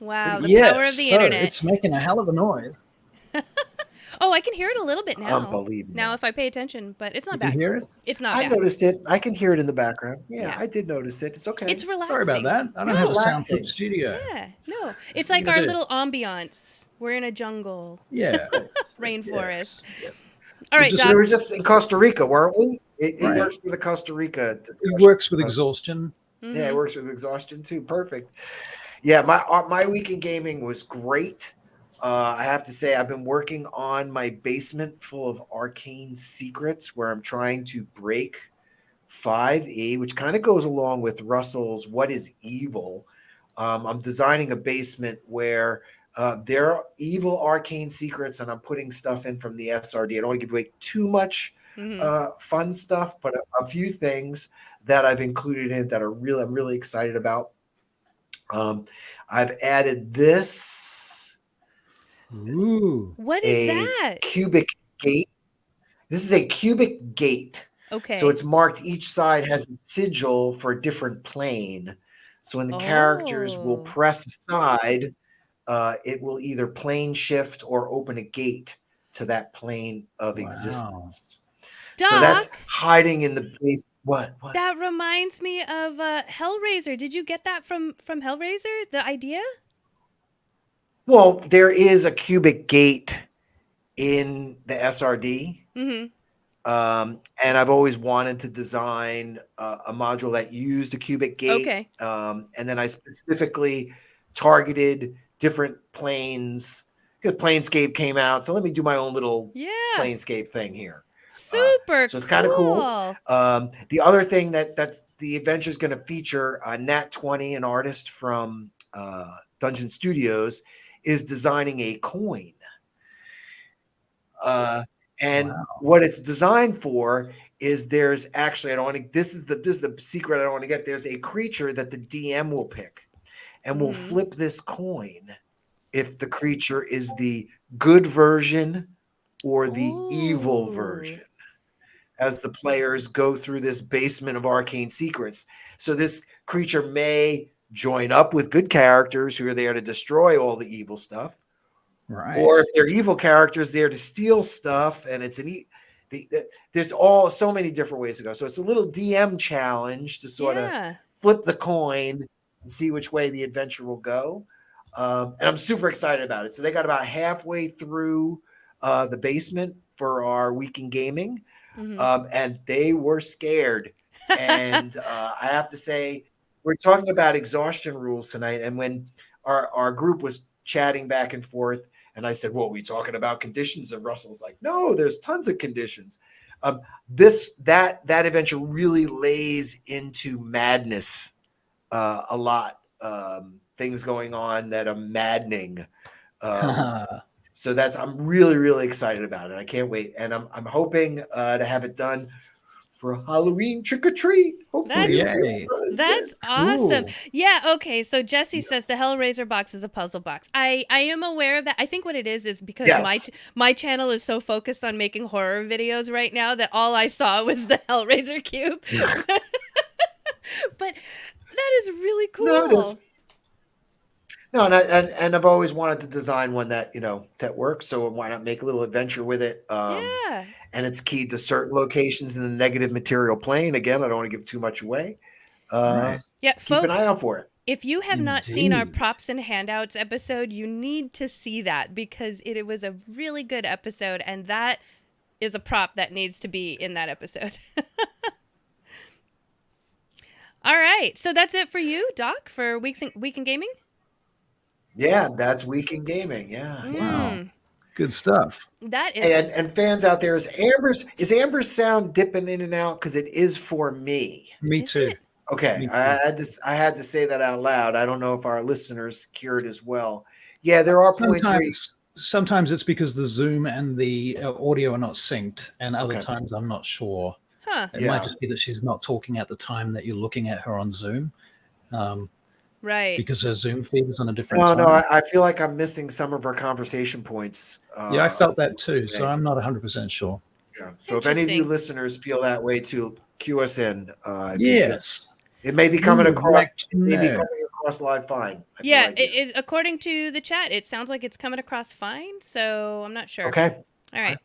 Wow, the Yes, power of the so internet. it's making a hell of a noise. Oh, I can hear it a little bit now. Unbelievable. Now, if I pay attention, but it's not You bad. can hear it? It's not I bad. noticed it. I can hear it in the background. Yeah, Yeah. I did notice it. It's okay. It's relaxing. Sorry about that. I don't It's have relaxing. a soundproof studio. Yeah, no. It's What are like you our gonna do? little ambiance. We're in a jungle, Yeah. rainforest. Yes. All right, just- Doc. We were just in Costa Rica, weren't we? It Right. works with the Costa Rica. It works with exhaustion. Yeah, it works with exhaustion too. Perfect. Yeah, my week in gaming was great. I have to say, I've been working on my basement full of arcane secrets where I'm trying to break 5e, which kind of goes along with Russell's What is Evil. I'm designing a basement where there are evil arcane secrets, and I'm putting stuff in from the SRD. I don't want to give away too much fun stuff, but a few things that I've included in it that I'm really excited about. I've added this. Ooh. What is that? Cubic gate. This is a cubic gate. Okay. So it's marked, each side has a sigil for a different plane. So when the characters will Oh. press aside, it will either plane shift or open a gate to that plane of Wow. existence. Doc, So that's hiding in the base. What? that reminds me of Hellraiser. Did you get that from Hellraiser? The idea? Well, there is a cubic gate in the SRD. Mm-hmm. And I've always wanted to design a module that used a cubic gate. Okay. And then I specifically targeted different planes because Planescape came out. So let me do my own little Planescape thing here. Super So it's kind of cool. The other thing that's the adventure is going to feature Nat 20, an artist from Dungeon Studios, is designing a coin. And what it's designed for is there's actually, I don't want to, this is the secret I don't want to get. There's a creature that the DM will pick and will flip this coin if the creature is the good version or the evil version as the players go through this basement of arcane secrets. So this creature may join up with good characters who are there to destroy all the evil stuff. Right. Or if they're evil characters there to steal stuff, and it's there's so many different ways to go. So it's a little DM challenge to sort of flip the coin and see which way the adventure will go. And I'm super excited about it. So they got about halfway through the basement for our week in gaming, and they were scared. And I have to say, we're talking about exhaustion rules tonight. And when our group was chatting back and forth, and I said, well, we talking about conditions? And Russell's like, no, there's tons of conditions. That adventure really lays into madness a lot. Things going on that are maddening. So I'm really, really excited about it. I can't wait. And I'm hoping to have it done for a Halloween trick-or-treat. That's awesome. Cool. Yeah, okay. So Jesse says the Hellraiser box is a puzzle box. I am aware of that. I think what it is because my channel is so focused on making horror videos right now that all I saw was the Hellraiser cube. But that is really cool. No, it is. No, and I've always wanted to design one that, that works. So why not make a little adventure with it? And it's keyed to certain locations in the negative material plane. Again, I don't want to give too much away. Yeah, keep folks, an eye out for it. If you have not seen our props and handouts episode, you need to see that because it was a really good episode, and that is a prop that needs to be in that episode. All right, so that's it for you, Doc, for Week in Gaming? Yeah, that's Week in Gaming. Yeah. Wow. Good stuff. That is, and fans out there, is Amber's sound dipping in and out? Because it is for me. Me too. Okay, I had to say that out loud. I don't know if our listeners hear it as well. Yeah, there are points where sometimes it's because the Zoom and the audio are not synced, and other times I'm not sure. Huh. It might just be that she's not talking at the time that you're looking at her on Zoom. Right. Because her Zoom feed is on a different No, time. no, I feel like I'm missing some of our conversation points. Yeah, I felt that too, so I'm not 100% sure. Yeah. So if any of you listeners feel that way too, cue us in. Yes. It may be coming across. It may be coming across live fine. Yeah, it, according to the chat, it sounds like it's coming across fine. So I'm not sure. Okay. All right.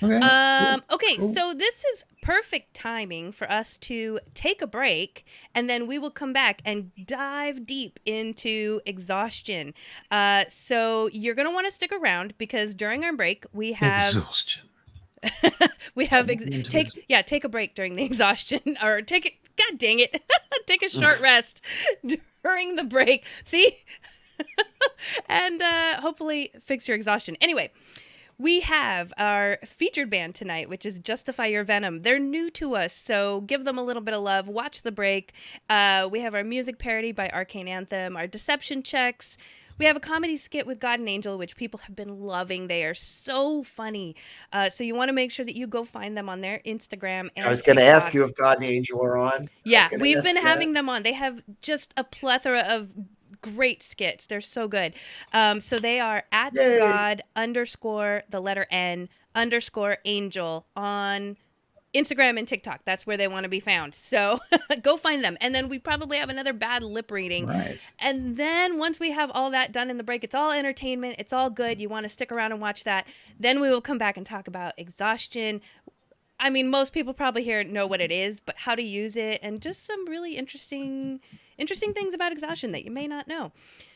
Okay. Cool. So this is perfect timing for us to take a break, and then we will come back and dive deep into Exhaustion. So you're gonna want to stick around because during our break we have Exhaustion. Take a break during the Exhaustion, or take it. God dang it! Take a short rest during the break. See, and hopefully fix your exhaustion. Anyway. We have our featured band tonight, which is Justify Your Venom. They're new to us, so give them a little bit of love. Watch the break. We have our music parody by Arcane Anthem, our deception checks. We have a comedy skit with God and Angel, which people have been loving. They are so funny. So you want to make sure that you go find them on their Instagram. And I was going to ask you if God and Angel are on. Yeah, we've been having them on. They have just a plethora of great skits. They're so good. So they are at God _N_ Angel on Instagram and TikTok. That's where they want to be found. So go find them. And then we probably have another bad lip reading. Right. And then once we have all that done in the break, it's all entertainment. It's all good. You want to stick around and watch that. Then we will come back and talk about Exhaustion. I mean, most people probably here know what it is, but how to use it and just some really interesting things about Exhaustion that you may not know.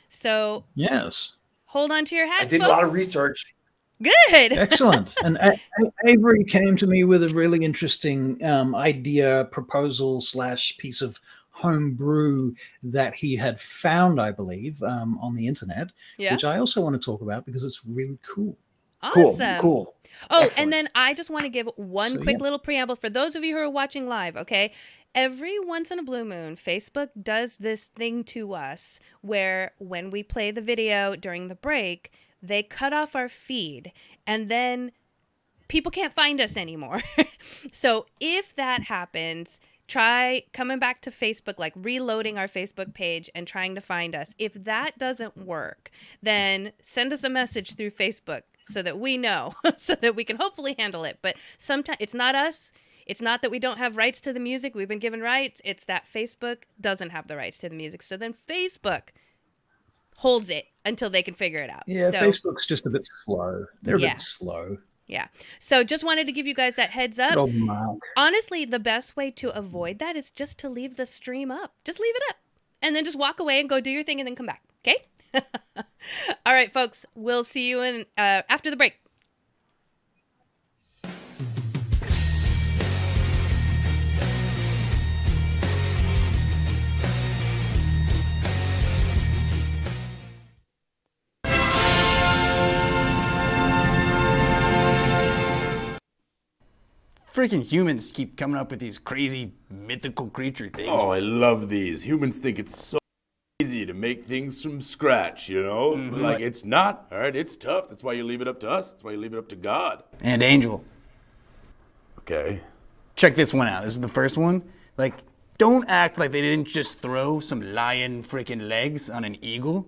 So yes, hold on to your hats. I did a lot of research. Good. Excellent. And Avery came to me with a really interesting idea, proposal / piece of home brew that he had found, I believe, on the internet, which I also want to talk about because it's really cool. Awesome. Cool. Oh, Excellent. And then I just want to give one quick little preamble for those of you who are watching live, okay? Every once in a blue moon, Facebook does this thing to us where when we play the video during the break, they cut off our feed and then people can't find us anymore. So if that happens, try coming back to Facebook, like reloading our Facebook page and trying to find us. If that doesn't work, then send us a message through Facebook so that we know, so that we can hopefully handle it. But sometimes it's not us. It's not that we don't have rights to the music. We've been given rights. It's that Facebook doesn't have the rights to the music. So then Facebook holds it until they can figure it out. Yeah, so, Facebook's just a bit slow. They're a bit slow. Yeah. So just wanted to give you guys that heads up. Good old Mark. Honestly, the best way to avoid that is just to leave the stream up. Just leave it up. And then just walk away and go do your thing and then come back. Okay? All right, folks. We'll see you in after the break. Freaking humans keep coming up with these crazy mythical creature things. Oh, I love these. Humans think it's so easy to make things from scratch, you know? Like, it's not, all right? It's tough. That's why you leave it up to us. That's why you leave it up to God. And Angel. Okay. Check this one out. This is the first one. Like, don't act like they didn't just throw some lion freaking legs on an eagle.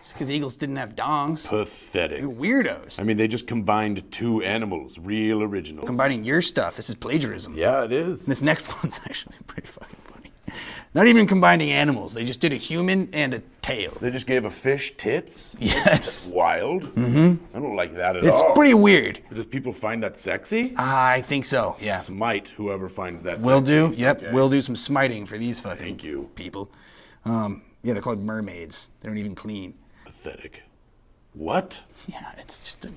Just because eagles didn't have dongs. Pathetic. They're weirdos. I mean, they just combined two animals. Real originals. Combining your stuff. This is plagiarism. Yeah, it is. And this next one's actually pretty fucking funny. Not even combining animals. They just did a human and a tail. They just gave a fish tits? Yes. That's wild. I don't like that at all. It's pretty weird. Does people find that sexy? I think so, yeah. Smite whoever finds that Will sexy. do. Yep, Okay. we'll do some smiting for these fucking Thank you. people. Yeah, they're called mermaids. They don't even clean. Pathetic. What? Yeah, it's just a...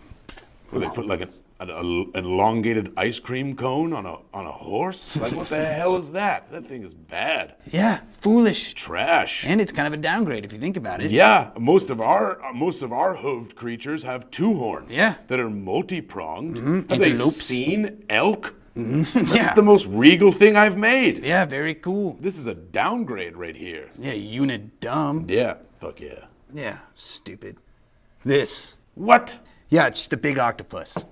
Well, they put like an elongated ice cream cone on a horse? Like, what the hell is that? That thing is bad. Yeah, foolish. Trash. And it's kind of a downgrade if you think about it. Yeah, most of our hooved creatures have two horns. Yeah. That are multi-pronged. Have they Antelopes. seen elk? That's the most regal thing I've made. Yeah, very cool. This is a downgrade right here. Yeah, unit dumb. Yeah, fuck yeah. Yeah, stupid. This. What? Yeah, it's just a big octopus.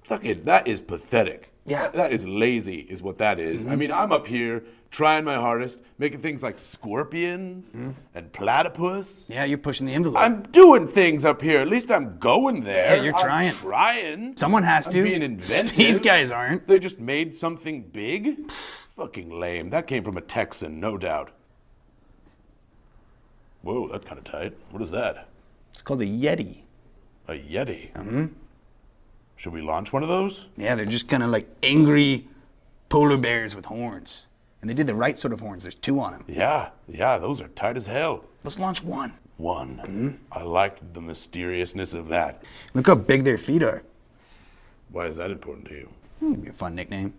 Fuck it, that is pathetic. Yeah. That is lazy, is what that is. I mean, I'm up here trying my hardest, making things like scorpions and platypus. Yeah, you're pushing the envelope. I'm doing things up here. At least I'm going there. Yeah, you're trying. I'm trying. Someone has I'm to. being inventive. These guys aren't. They just made something big? Fucking lame. That came from a Texan, no doubt. Whoa, that's kind of tight. What is that? It's called a Yeti. A Yeti? Should we launch one of those? Yeah, they're just kind of like angry polar bears with horns. And they did the right sort of horns. There's 2 on them. Yeah, those are tight as hell. Let's launch one. One. I liked the mysteriousness of that. Look how big their feet are. Why is that important to you? It'd be a fun nickname.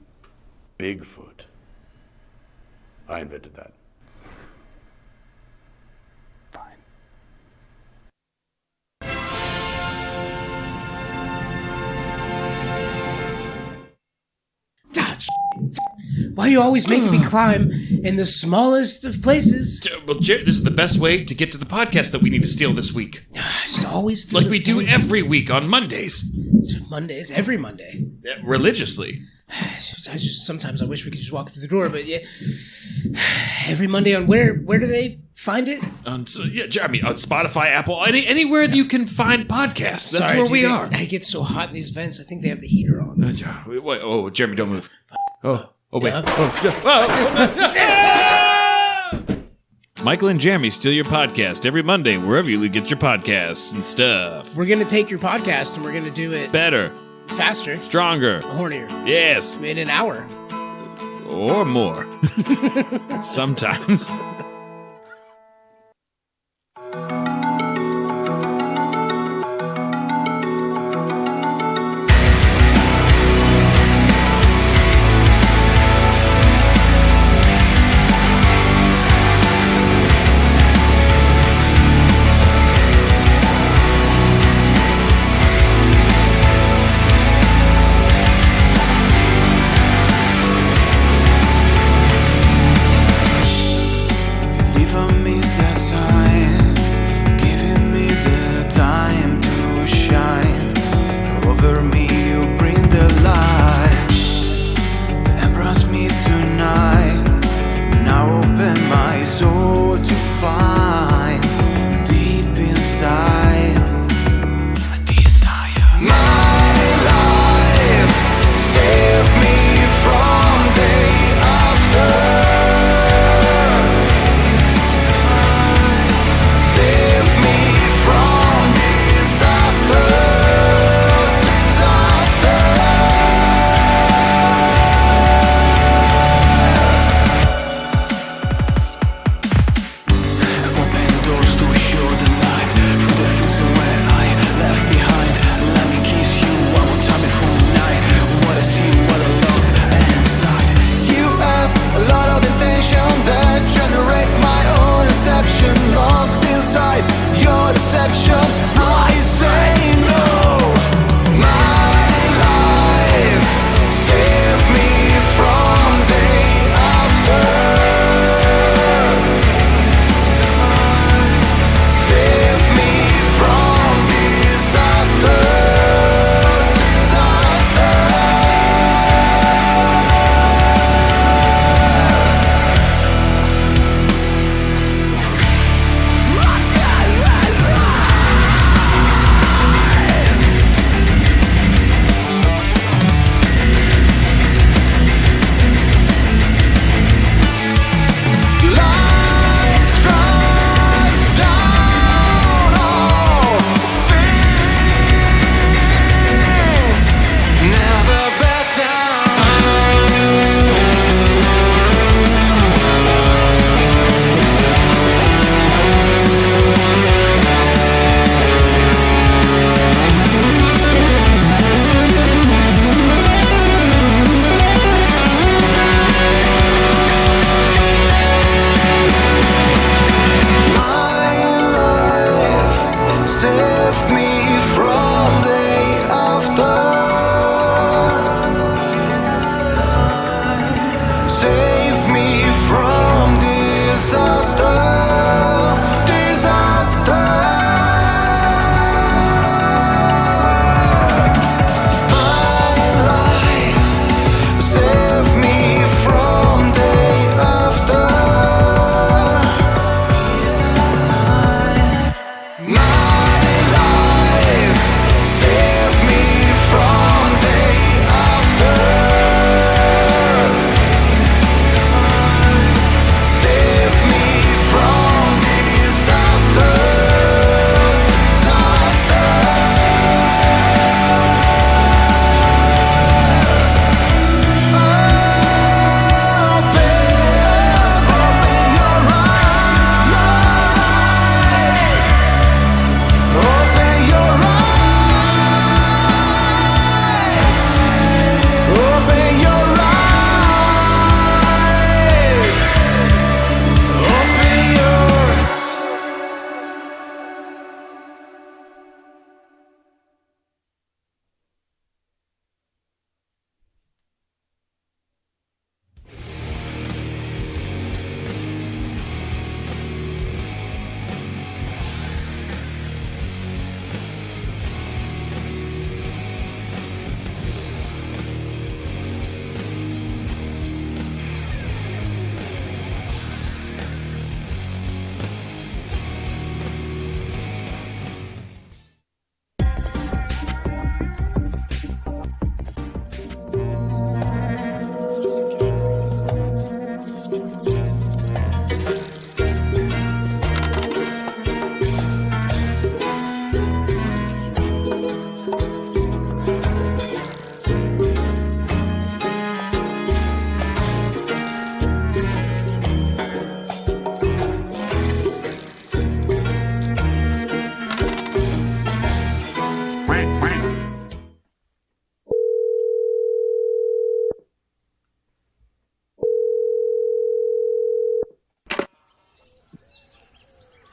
Bigfoot. I invented that. Fine. Why are you always making me climb in the smallest of places? Well, Jerry, this is the best way to get to the podcast that we need to steal this week. It's always Like we do every week on Mondays. Mondays, every Monday. Religiously. Sometimes I wish we could just walk through the door, but yeah. Every Monday on where do they find it? On Spotify, Apple, anywhere that you can find podcasts. That's where we are. I get so hot in these vents. I think they have the heater on. Wait, oh, Jeremy, don't move. Oh, wait. Michael and Jeremy steal your podcast every Monday, wherever you get your podcasts and stuff. We're going to take your podcast and we're going to do it better, faster, stronger, hornier. Yes. In an hour. Or more. Sometimes.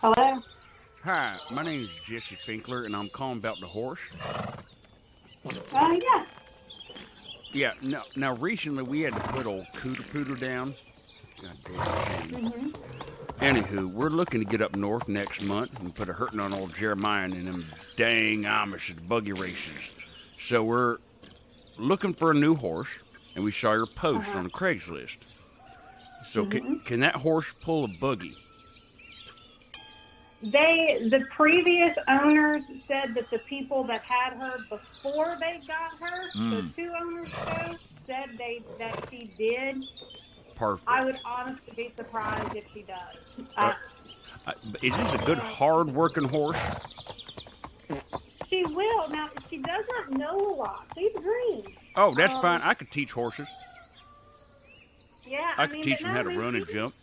Hello? Hi, my name is Jesse Finkler, and I'm calling about the horse. Yeah. Yeah, now recently we had to put old Cooter Pooter down. God damn shame. Mm-hmm. Anywho, we're looking to get up north next month and put a hurting on old Jeremiah and them dang Amish at the buggy races. So we're looking for a new horse, and we saw your post on Craigslist. So can that horse pull a buggy? The previous owners said that the people that had her before they got her, the 2 owners ago, said that she did. Perfect. I would honestly be surprised if she does. Is this a good, hard-working horse? She will. Now, she does not know a lot. She's green. Oh, that's fine. I could teach horses. Yeah, I could teach them how to run and jump.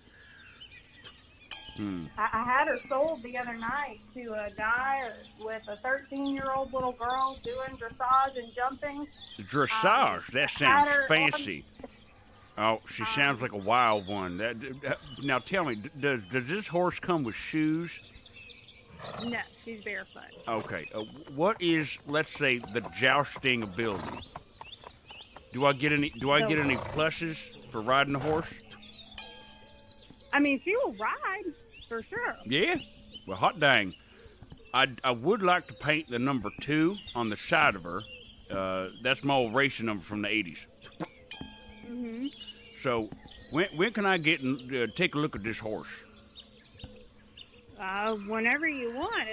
I had her sold the other night to a guy with a 13-year-old little girl doing dressage and jumping. Dressage? That sounds fancy. Oh, she sounds like a wild one. Now tell me, does this horse come with shoes? No, she's barefoot. Okay. What is, let's say, the jousting ability? Do I get any pluses for riding the horse? I mean, she will ride for sure. Yeah. Well, hot dang. I would like to paint the number 2 on the side of her. That's my old racing number from the 80s. Mm-hmm. So, when can I get and take a look at this horse? Whenever you want.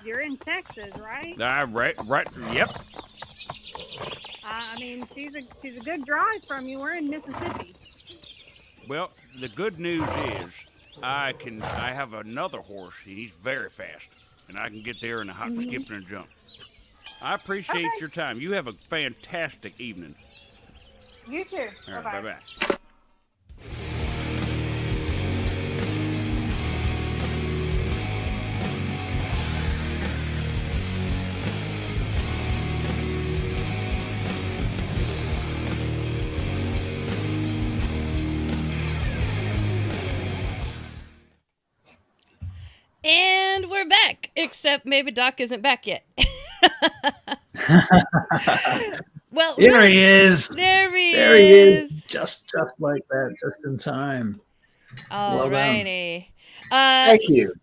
You're in Texas, right? Right. Yep. I mean, she's a good drive from you. We're in Mississippi. Well, the good news is I have another horse. He's very fast, and I can get there in a hop, skip, and a jump. I appreciate your time. You have a fantastic evening. You too. All right, bye-bye. And we're back, except maybe Doc isn't back yet. Well, there he is. There he is. Just like that, just in time. Alrighty. Thank you.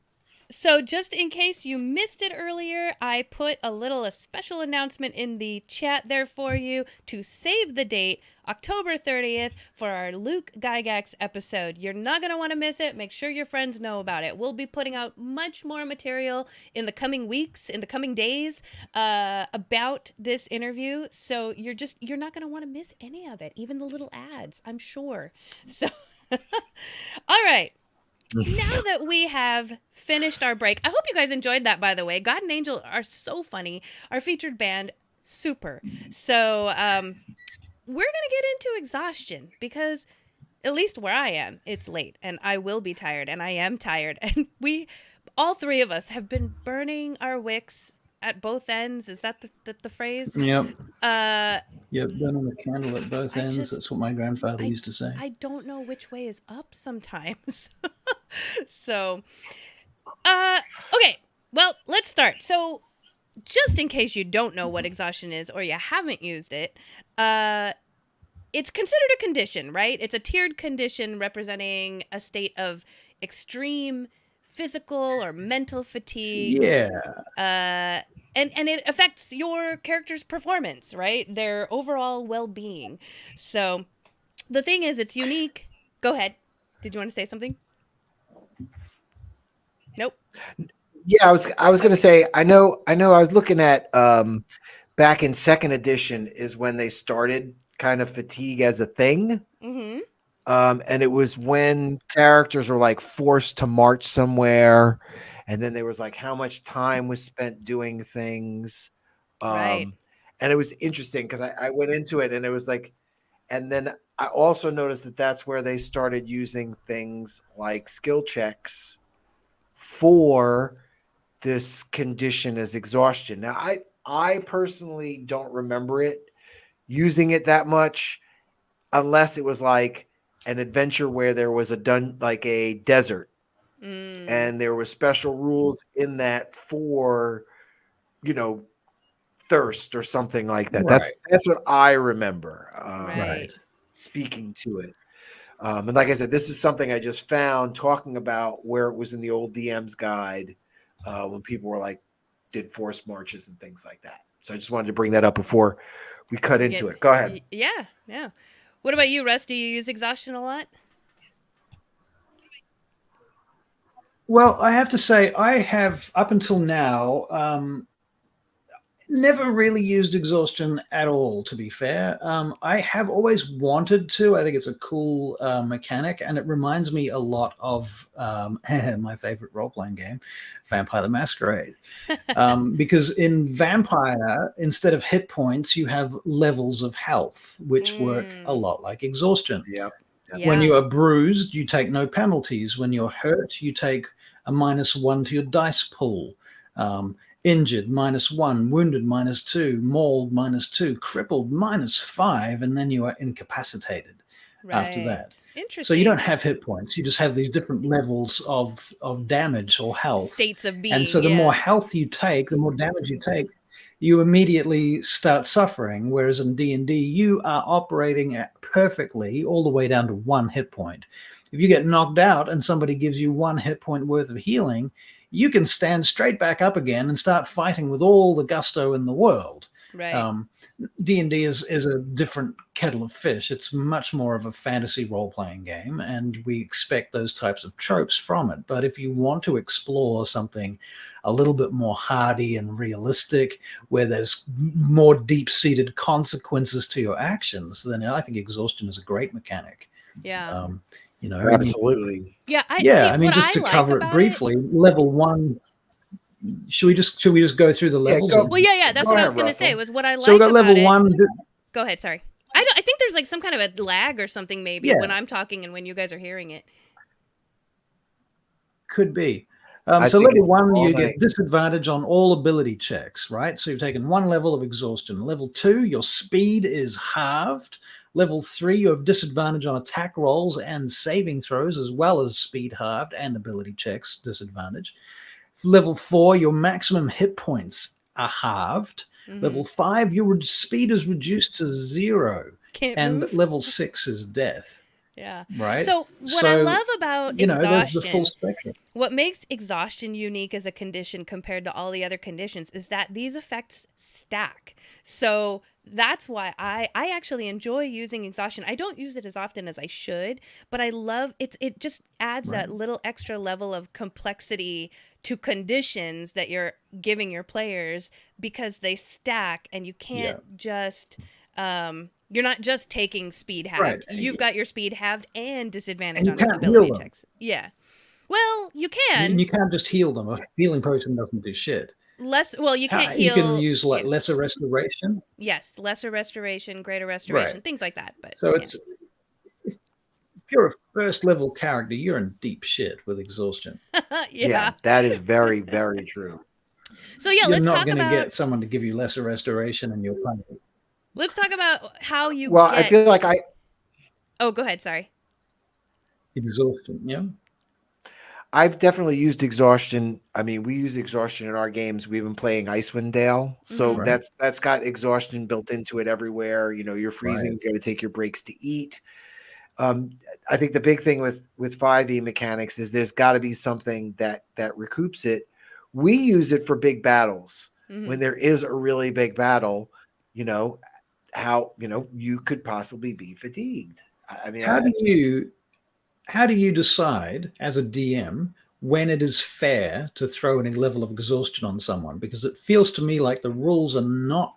So just in case you missed it earlier, I put a special announcement in the chat there for you to save the date, October 30th, for our Luke Gygax episode. You're not going to want to miss it. Make sure your friends know about it. We'll be putting out much more material in the coming weeks, in the coming days, about this interview. So you're not going to want to miss any of it, even the little ads, I'm sure. So, all right. Now that we have finished our break, I hope you guys enjoyed that, by the way. God and Angel are so funny. Our featured band, super. So we're going to get into Exhaustion because, at least where I am, it's late and I will be tired and I am tired. And all 3 of us have been burning our wicks at both ends. Is that the phrase? Yep. Burning the candle at both ends. That's what my grandfather used to say. I don't know which way is up sometimes. So, okay. Well, let's start. So, just in case you don't know what exhaustion is or you haven't used it, it's considered a condition, right? It's a tiered condition representing a state of extreme physical or mental fatigue. Yeah. And it affects your character's performance, right? Their overall well-being. So the thing is, it's unique. Go ahead. Did you want to say something? Nope. Yeah, I was going to say, I know I was looking at back in 2nd edition is when they started kind of fatigue as a thing. Mm-hmm. And it was when characters were like forced to march somewhere. And then there was like how much time was spent doing things. Right. And it was interesting because I went into it and it was like, and then I also noticed that that's where they started using things like skill checks for this condition as exhaustion. Now, I personally don't remember it using it that much unless it was like an adventure where there was a desert and there were special rules in that for, thirst or something like that. Right. That's what I remember. Right. Speaking to it. And like I said, this is something I just found talking about where it was in the old DM's guide when people were like, did forced marches and things like that. So I just wanted to bring that up before we cut into it. Go ahead. Yeah. What about you, Russ? Do you use exhaustion a lot? Well, I have to say, I have up until now never really used exhaustion at all, to be fair. I have always wanted to. I think it's a cool mechanic, and it reminds me a lot of my favorite role-playing game, Vampire the Masquerade. Because in Vampire, instead of hit points, you have levels of health, which work a lot like exhaustion. Yeah. When you are bruised, you take no penalties. When you're hurt, you take a -1 to your dice pool. Injured -1, wounded -2, mauled -2, crippled -5, and then you are incapacitated after that. Interesting. So you don't have hit points. You just have these different levels of damage or health. States of being. And so the more health you take, the more damage you take, you immediately start suffering. Whereas in D&D, you are operating perfectly all the way down to 1 hit point. If you get knocked out and somebody gives you 1 hit point worth of healing, you can stand straight back up again and start fighting with all the gusto in the world. Right. D&D is a different kettle of fish. It's much more of a fantasy role-playing game, and we expect those types of tropes from it. But if you want to explore something a little bit more hardy and realistic, where there's more deep-seated consequences to your actions, then I think exhaustion is a great mechanic. Yeah. Absolutely. I mean, just to cover it briefly, level 1. Should we just go through the levels? Well, yeah. That's what I was going to say. Was what I like. So we got level 1. Go ahead. Sorry. I think there's like some kind of a lag or something maybe when I'm talking and when you guys are hearing it. Could be. So level 1, you get disadvantage on all ability checks, right? So you've taken 1 level of exhaustion. Level 2, your speed is halved. Level 3, you have disadvantage on attack rolls and saving throws, as well as speed halved and ability checks disadvantage. Level 4, your maximum hit points are halved. Level 5, your speed is reduced to 0. Can't move. Level 6 is death. Yeah. Right. So what I love about exhaustion, there's the full spectrum. What makes exhaustion unique as a condition compared to all the other conditions is that these effects stack. So that's why I actually enjoy using exhaustion. I don't use it as often as I should, but I love it. It just adds that little extra level of complexity to conditions that you're giving your players because they stack, and you can't just you're not just taking speed halved. Right. You've got your speed halved and disadvantage on can't ability heal them. checks. Yeah. Well, you can. You can't just heal them. A healing potion doesn't do shit. You can't You heal. can use like lesser restoration. Yes, lesser restoration, greater restoration, things like that. But so it's if you're a first level character, you're in deep shit with exhaustion. Yeah, that is very, very true. So yeah, you're let's talk not going about. to get someone to give you lesser restoration, and you're punished. Let's talk about how you. Well, I feel like Oh, go ahead. Sorry. Exhaustion. Yeah. I've definitely used exhaustion. I mean, we use exhaustion in our games. We've been playing Icewind Dale, so that's got exhaustion built into it everywhere. You're freezing. You got to take your breaks to eat. I think the big thing with 5e mechanics is there's got to be something that recoups it. We use it for big battles when there is a really big battle. How you could possibly be fatigued. I mean, how do you decide as a DM when it is fair to throw any level of exhaustion on someone? Because it feels to me like the rules are not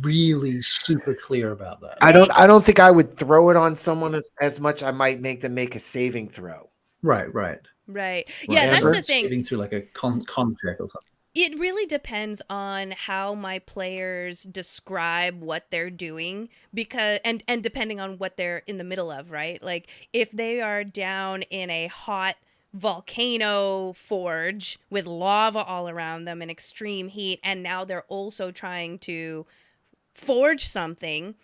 really super clear about that. I don't think I would throw it on someone as much. I might make them make a saving throw. Right. Yeah, that's the thing. Saving through like a con check or something. It really depends on how my players describe what they're doing and depending on what they're in the middle of, right? Like if they are down in a hot volcano forge with lava all around them and extreme heat, and now they're also trying to forge something,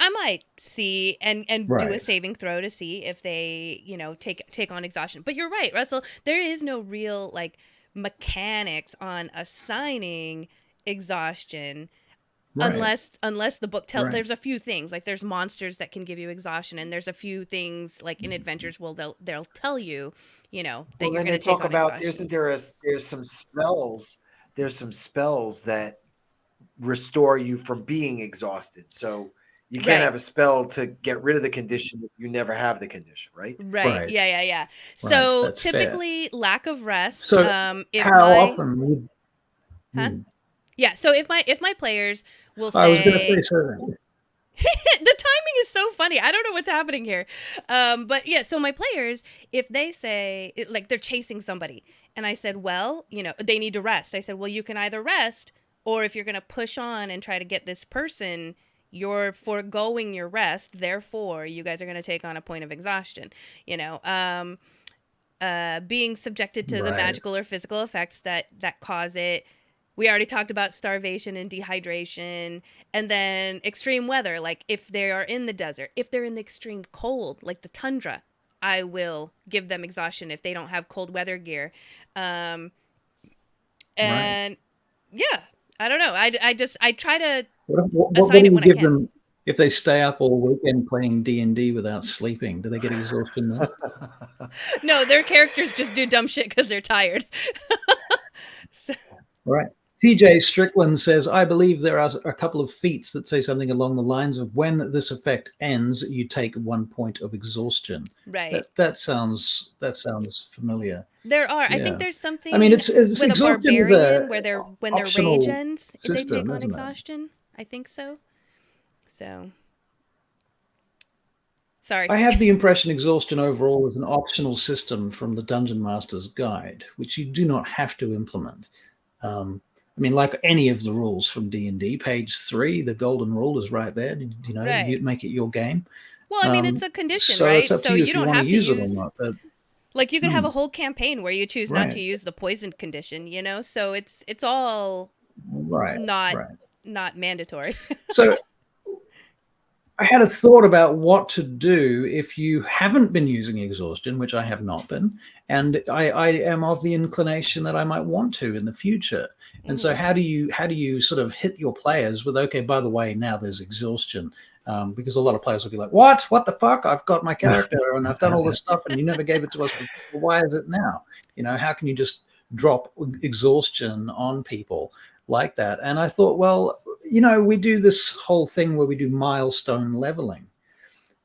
I might see and do a Right. saving throw to see if they, take on exhaustion. But you're right, Russell. There is no real like mechanics on assigning exhaustion. Right. Unless the book tells, Right. there's a few things like there's monsters that can give you exhaustion, and there's a few things like in adventures they'll tell you, that Well, you're then going they to take talk on about exhaustion. there's some spells. There's some spells that restore you from being exhausted. So you can't Right. have a spell to get rid of the condition if you never have the condition, right? Right. Right. Yeah. Right. So That's fair. typically lack of rest. So If how my often would huh? Yeah. So if my players will I was going to say say something. the timing is so funny. I don't know what's happening here. But yeah, so my players, if they say like they're chasing somebody, and I said, well, they need to rest. I said, well, you can either rest, or if you're going to push on and try to get this person, you're foregoing your rest. Therefore, you guys are going to take on a point of exhaustion. Being subjected to the Right. magical or physical effects that cause it. We already talked about starvation and dehydration, and then extreme weather, like if they are in the desert, if they're in the extreme cold, like the tundra, I will give them exhaustion if they don't have cold weather gear. And yeah, I don't know. I try to What assign do it you when I give can. them if they stay up all weekend playing D&D without sleeping? Do they get exhaustion then? No, their characters just do dumb shit because they're tired. So, Right. TJ Strickland says, I believe there are a couple of feats that say something along the lines of when this effect ends, you take 1 point of exhaustion. right. That sounds familiar. There are. I Yeah. think there's something I mean, it's with a exhaustion is barbarian a where when their optional rage ends, they system, take on isn't it? exhaustion. I think so. So, sorry. I have the impression exhaustion overall is an optional system from the Dungeon Master's Guide, which you do not have to implement. I mean, like any of the rules from D&D, page 3, the golden rule is right there. Right. You make it your game. Well, I mean, it's a condition, so right? it's up to you if you don't want have to to use it or use. not. But Like you could have a whole campaign where you choose not to Right. use the poisoned condition, So it's all right, not right. not mandatory. So I had a thought about what to do if you haven't been using exhaustion, which I have not been, and I am of the inclination that I might want to in the future. And so how do you sort of hit your players with, okay, by the way, now there's exhaustion? Because a lot of players will be like, what the fuck? I've got my character and I've done all this stuff and you never gave it to us before. Why is it now? How can you just drop exhaustion on people like that? And I thought, well, we do this whole thing where we do milestone leveling.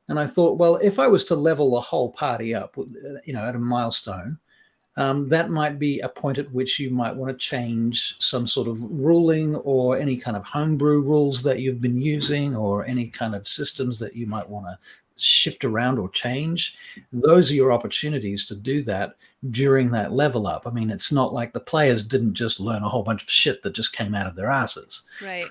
And I thought, well, if I was to level the whole party up, at a milestone, that might be a point at which you might want to change some sort of ruling or any kind of homebrew rules that you've been using or any kind of systems that you might want to shift around or change. Those are your opportunities to do that during that level up. I mean, it's not like the players didn't just learn a whole bunch of shit that just came out of their asses. Right.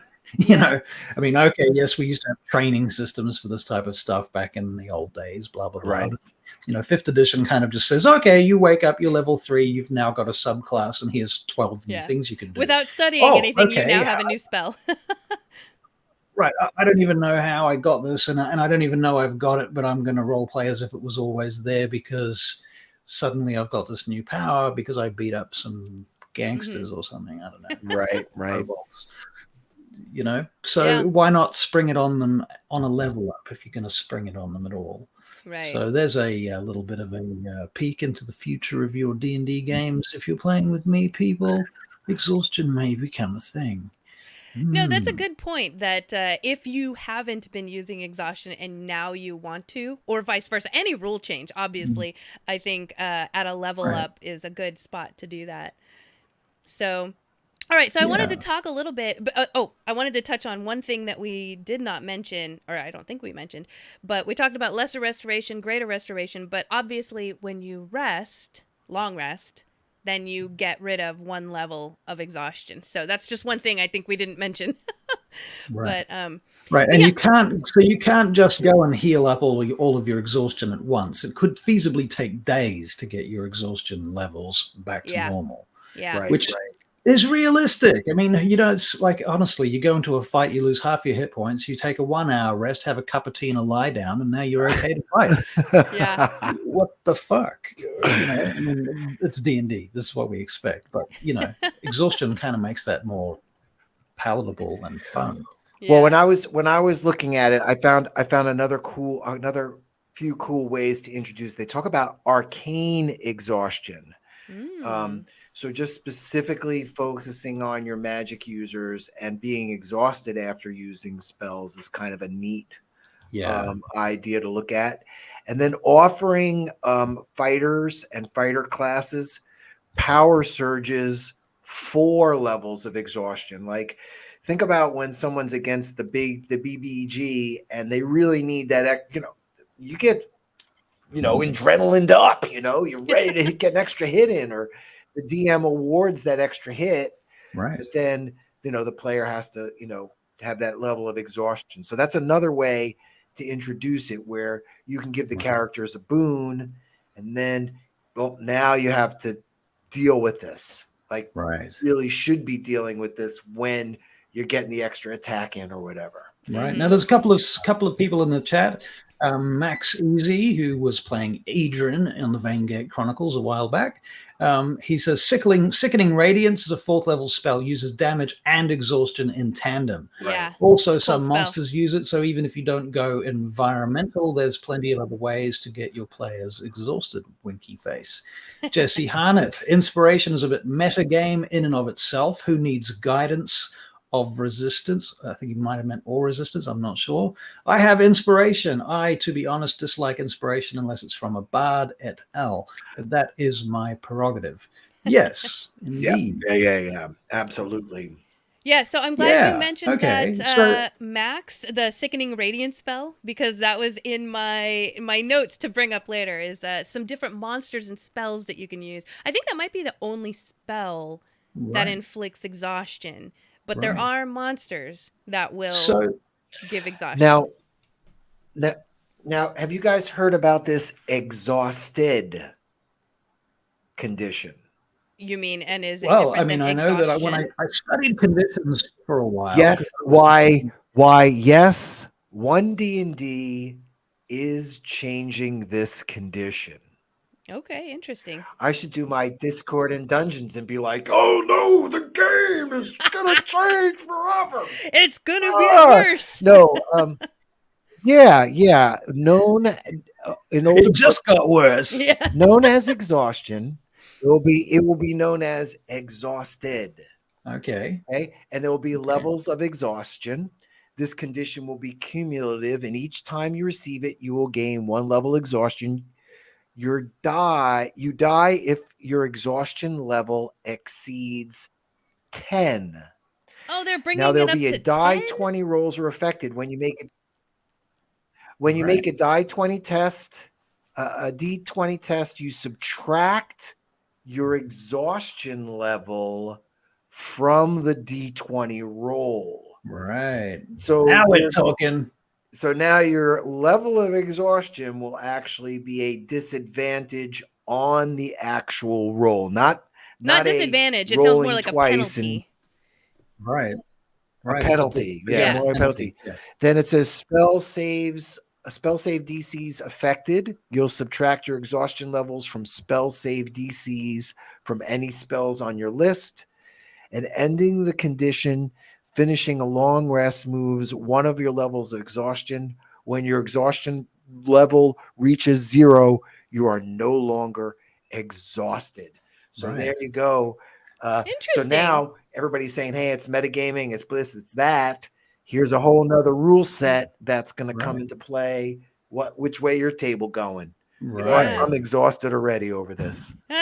I mean, okay, yes, we used to have training systems for this type of stuff back in the old days, blah, blah, blah. Right. 5th edition kind of just says, okay, you wake up, you're level 3, you've now got a subclass, and here's 12 new things you can do. Without studying anything, you okay, now have a new spell. Right. I don't even know how I got this, and I don't even know I've got it, but I'm going to role play as if it was always there because suddenly I've got this new power because I beat up some gangsters or something. I don't know. Right. Robots. So why not spring it on them on a level up if you're going to spring it on them at all? Right. So there's a little bit of a peek into the future of your D&D games. If you're playing with me, people, exhaustion may become a thing. No, that's a good point that if you haven't been using exhaustion and now you want to, or vice versa, any rule change, obviously, I think at a level up is a good spot to do that. So, all right. So I wanted to talk a little bit, but I wanted to touch on one thing that we did not mention, or I don't think we mentioned, but we talked about lesser restoration, greater restoration, but obviously when you rest, long rest, then you get rid of 1 level of exhaustion. So that's just one thing I think we didn't mention. Right. But right, and you can't just go and heal up all of your exhaustion at once. It could feasibly take days to get your exhaustion levels back to normal. Yeah. Which is realistic. I mean, it's like, honestly, you go into a fight, you lose half your hit points, you take a 1 hour rest, have a cup of tea and a lie down, and now you're okay to fight. Yeah. What the fuck? I mean, it's D&D. This is what we expect. But, exhaustion kind of makes that more palatable and fun. Well, when I was looking at it, I found another few cool ways to introduce. They talk about arcane exhaustion. So just specifically focusing on your magic users and being exhausted after using spells is kind of a neat idea to look at. And then offering fighters and fighter classes power surges 4 levels of exhaustion. Like, think about when someone's against the BBG and they really need that, you get, adrenaline up, you're ready to get an extra hit in, or the DM awards that extra hit. Right. But then, the player has to, have that level of exhaustion. So that's another way to introduce it, where you can give the characters a boon, and then, now you have to deal with this. Like, really should be dealing with this when you're getting the extra attack in or whatever. Right. Now, there's a couple of people in the chat. Max Easy, who was playing Adrian in the Veingate Chronicles a while back. He says, Sickening Radiance is a 4th level spell, uses damage and exhaustion in tandem. Yeah. Also, it's a cool some spell. monsters use it, so even if you don't go environmental, there's plenty of other ways to get your players exhausted. Winky face. Jesse Harnett, inspiration is a bit meta game in and of itself. Who needs guidance of resistance? I think he might have meant or resistance. I'm not sure. I have inspiration. I, to be honest, dislike inspiration unless it's from a bard et al. That is my prerogative. Yes, indeed. Yeah. Absolutely. Yeah, so I'm glad you mentioned that, Max, the Sickening Radiance spell, because that was in my notes to bring up later, is some different monsters and spells that you can use. I think that might be the only spell that inflicts exhaustion. But there are monsters that will give exhaustion. Now, have you guys heard about this exhausted condition? You mean, and is it Well, different I mean, than I know that when I studied conditions for a while. Yes. Why? Yes. 1D&D is changing this condition. Okay, interesting. I should do my Discord and Dungeons and be like, "Oh no, the game is gonna change forever. It's gonna be worse." No, yeah. Known in old, it just got worse. Yeah. Known as exhaustion, it will be known as exhausted. Okay, and there will be levels of exhaustion. This condition will be cumulative, and each time you receive it, you will gain 1 level exhaustion. You die if your exhaustion level exceeds 10. Oh, they're bringing now there'll it up be a to die 10? 20 rolls are affected when you make it. When you make a die 20 test, a D20 test, you subtract your exhaustion level from the D20 roll. Right. So now we're talking. So now your level of exhaustion will actually be a disadvantage on the actual roll, not disadvantage. It sounds more like a penalty. Right. A penalty. More a penalty. Yeah. Then it says spell save DCs affected. You'll subtract your exhaustion levels from spell save DCs from any spells on your list, and ending the condition. Finishing a long rest moves 1 of your levels of exhaustion. When your exhaustion level reaches 0, you are no longer exhausted. So there you go. So now everybody's saying, hey, it's metagaming, it's bliss, it's that. Here's a whole nother rule set that's going to come into play. Which way your table going? Right. I'm exhausted already over this. So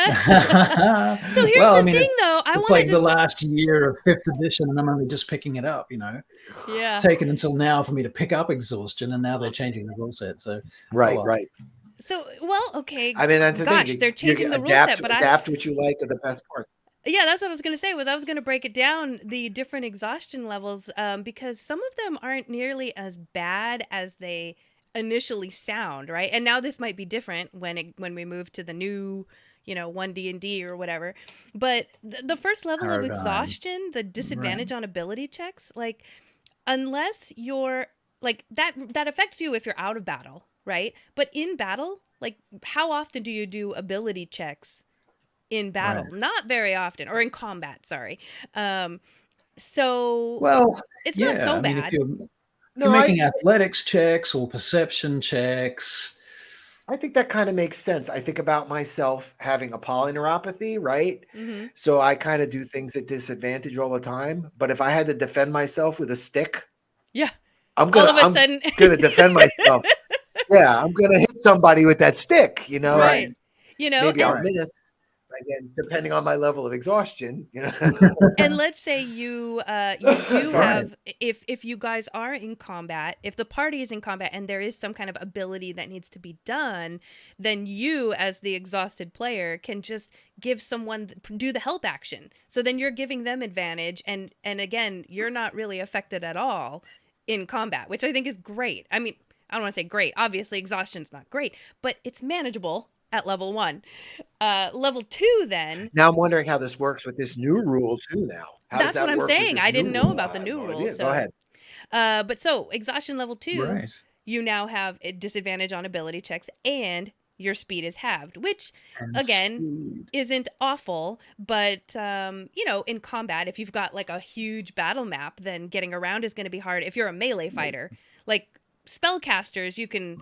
here's the thing, though. It's like the last year of 5th edition, and I'm only just picking it up. Yeah. It's taken until now for me to pick up exhaustion, and now they're changing the rule set. So right. So okay. I mean, that's the thing. They're changing the rule set, but adapt what you like are the best parts. Yeah, that's what I was going to say. I was going to break it down, the different exhaustion levels, because some of them aren't nearly as bad as they initially sound, right? And now this might be different when we move to the new, one D&D or whatever. But the first level of exhaustion, the disadvantage on ability checks, like unless you're like that affects you if you're out of battle, right? But in battle, like how often do you do ability checks in battle? Right. Not very often, or in combat, sorry. So Well, it's not so I mean, bad. if you're making athletics checks or perception checks, I think that kind of makes sense. I think about myself having a polyneuropathy, right? Mm-hmm. So I kind of do things at disadvantage all the time. But if I had to defend myself with a stick, yeah, I'm all of a sudden gonna defend myself. Yeah, I'm gonna hit somebody with that stick. right? Maybe I'll miss. Again, depending on my level of exhaustion, And let's say you do have, if you guys are in combat, if the party is in combat and there is some kind of ability that needs to be done, then you as the exhausted player can just give someone, do the help action. So then you're giving them advantage, and again, you're not really affected at all in combat, which I think is great. I mean, I don't want to say great. Obviously, exhaustion's not great, but it's manageable at level 1. Level 2, then. Now I'm wondering how this works with this new rule too. Now, that's what I'm saying. I didn't know about the new rule. So. Go ahead. But so exhaustion level 2, you now have a disadvantage on ability checks, and your speed is halved, which again isn't awful. But in combat, if you've got like a huge battle map, then getting around is going to be hard. If you're a melee fighter, like spellcasters, you can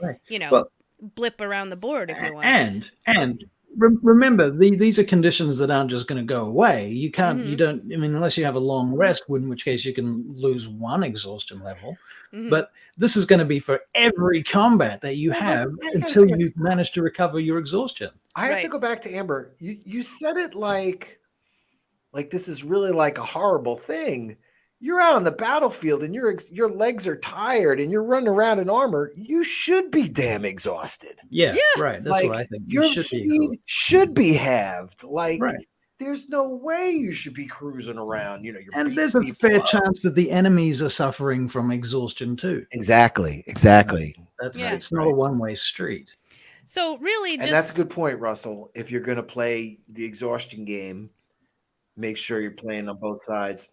blip around the board if you want. And remember, these are conditions that aren't just going to go away. You can't, you don't, I mean, unless you have a long rest, in which case you can lose 1 exhaustion level. But this is going to be for every combat that you have until you manage to recover your exhaustion. I have to go back to Amber. You said it like this is really like a horrible thing. You're out on the battlefield and your legs are tired and you're running around in armor. You should be damn exhausted. Yeah. Right. That's what I think. Your speed should be halved. There's no way you should be cruising around. And there's a fair chance that the enemies are suffering from exhaustion too. Exactly. It's not a one-way street. So really, and that's a good point, Russell. If you're going to play the exhaustion game, make sure you're playing on both sides.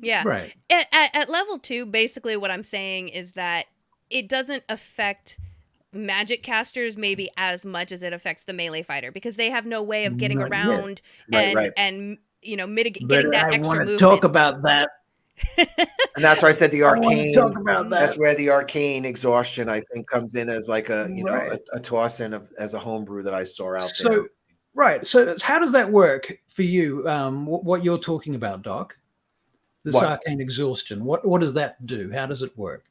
Yeah. Right. At level 2, basically what I'm saying is that it doesn't affect magic casters maybe as much as it affects the melee fighter, because they have no way of getting around and getting that extra movement. Talk about that. And that's why I said the arcane. Talk about that. That's where the arcane exhaustion, I think, comes in as like a toss in as a homebrew that I saw out there. Right. So how does that work for you? What you're talking about, Doc? This arcane exhaustion. What does that do? How does it work?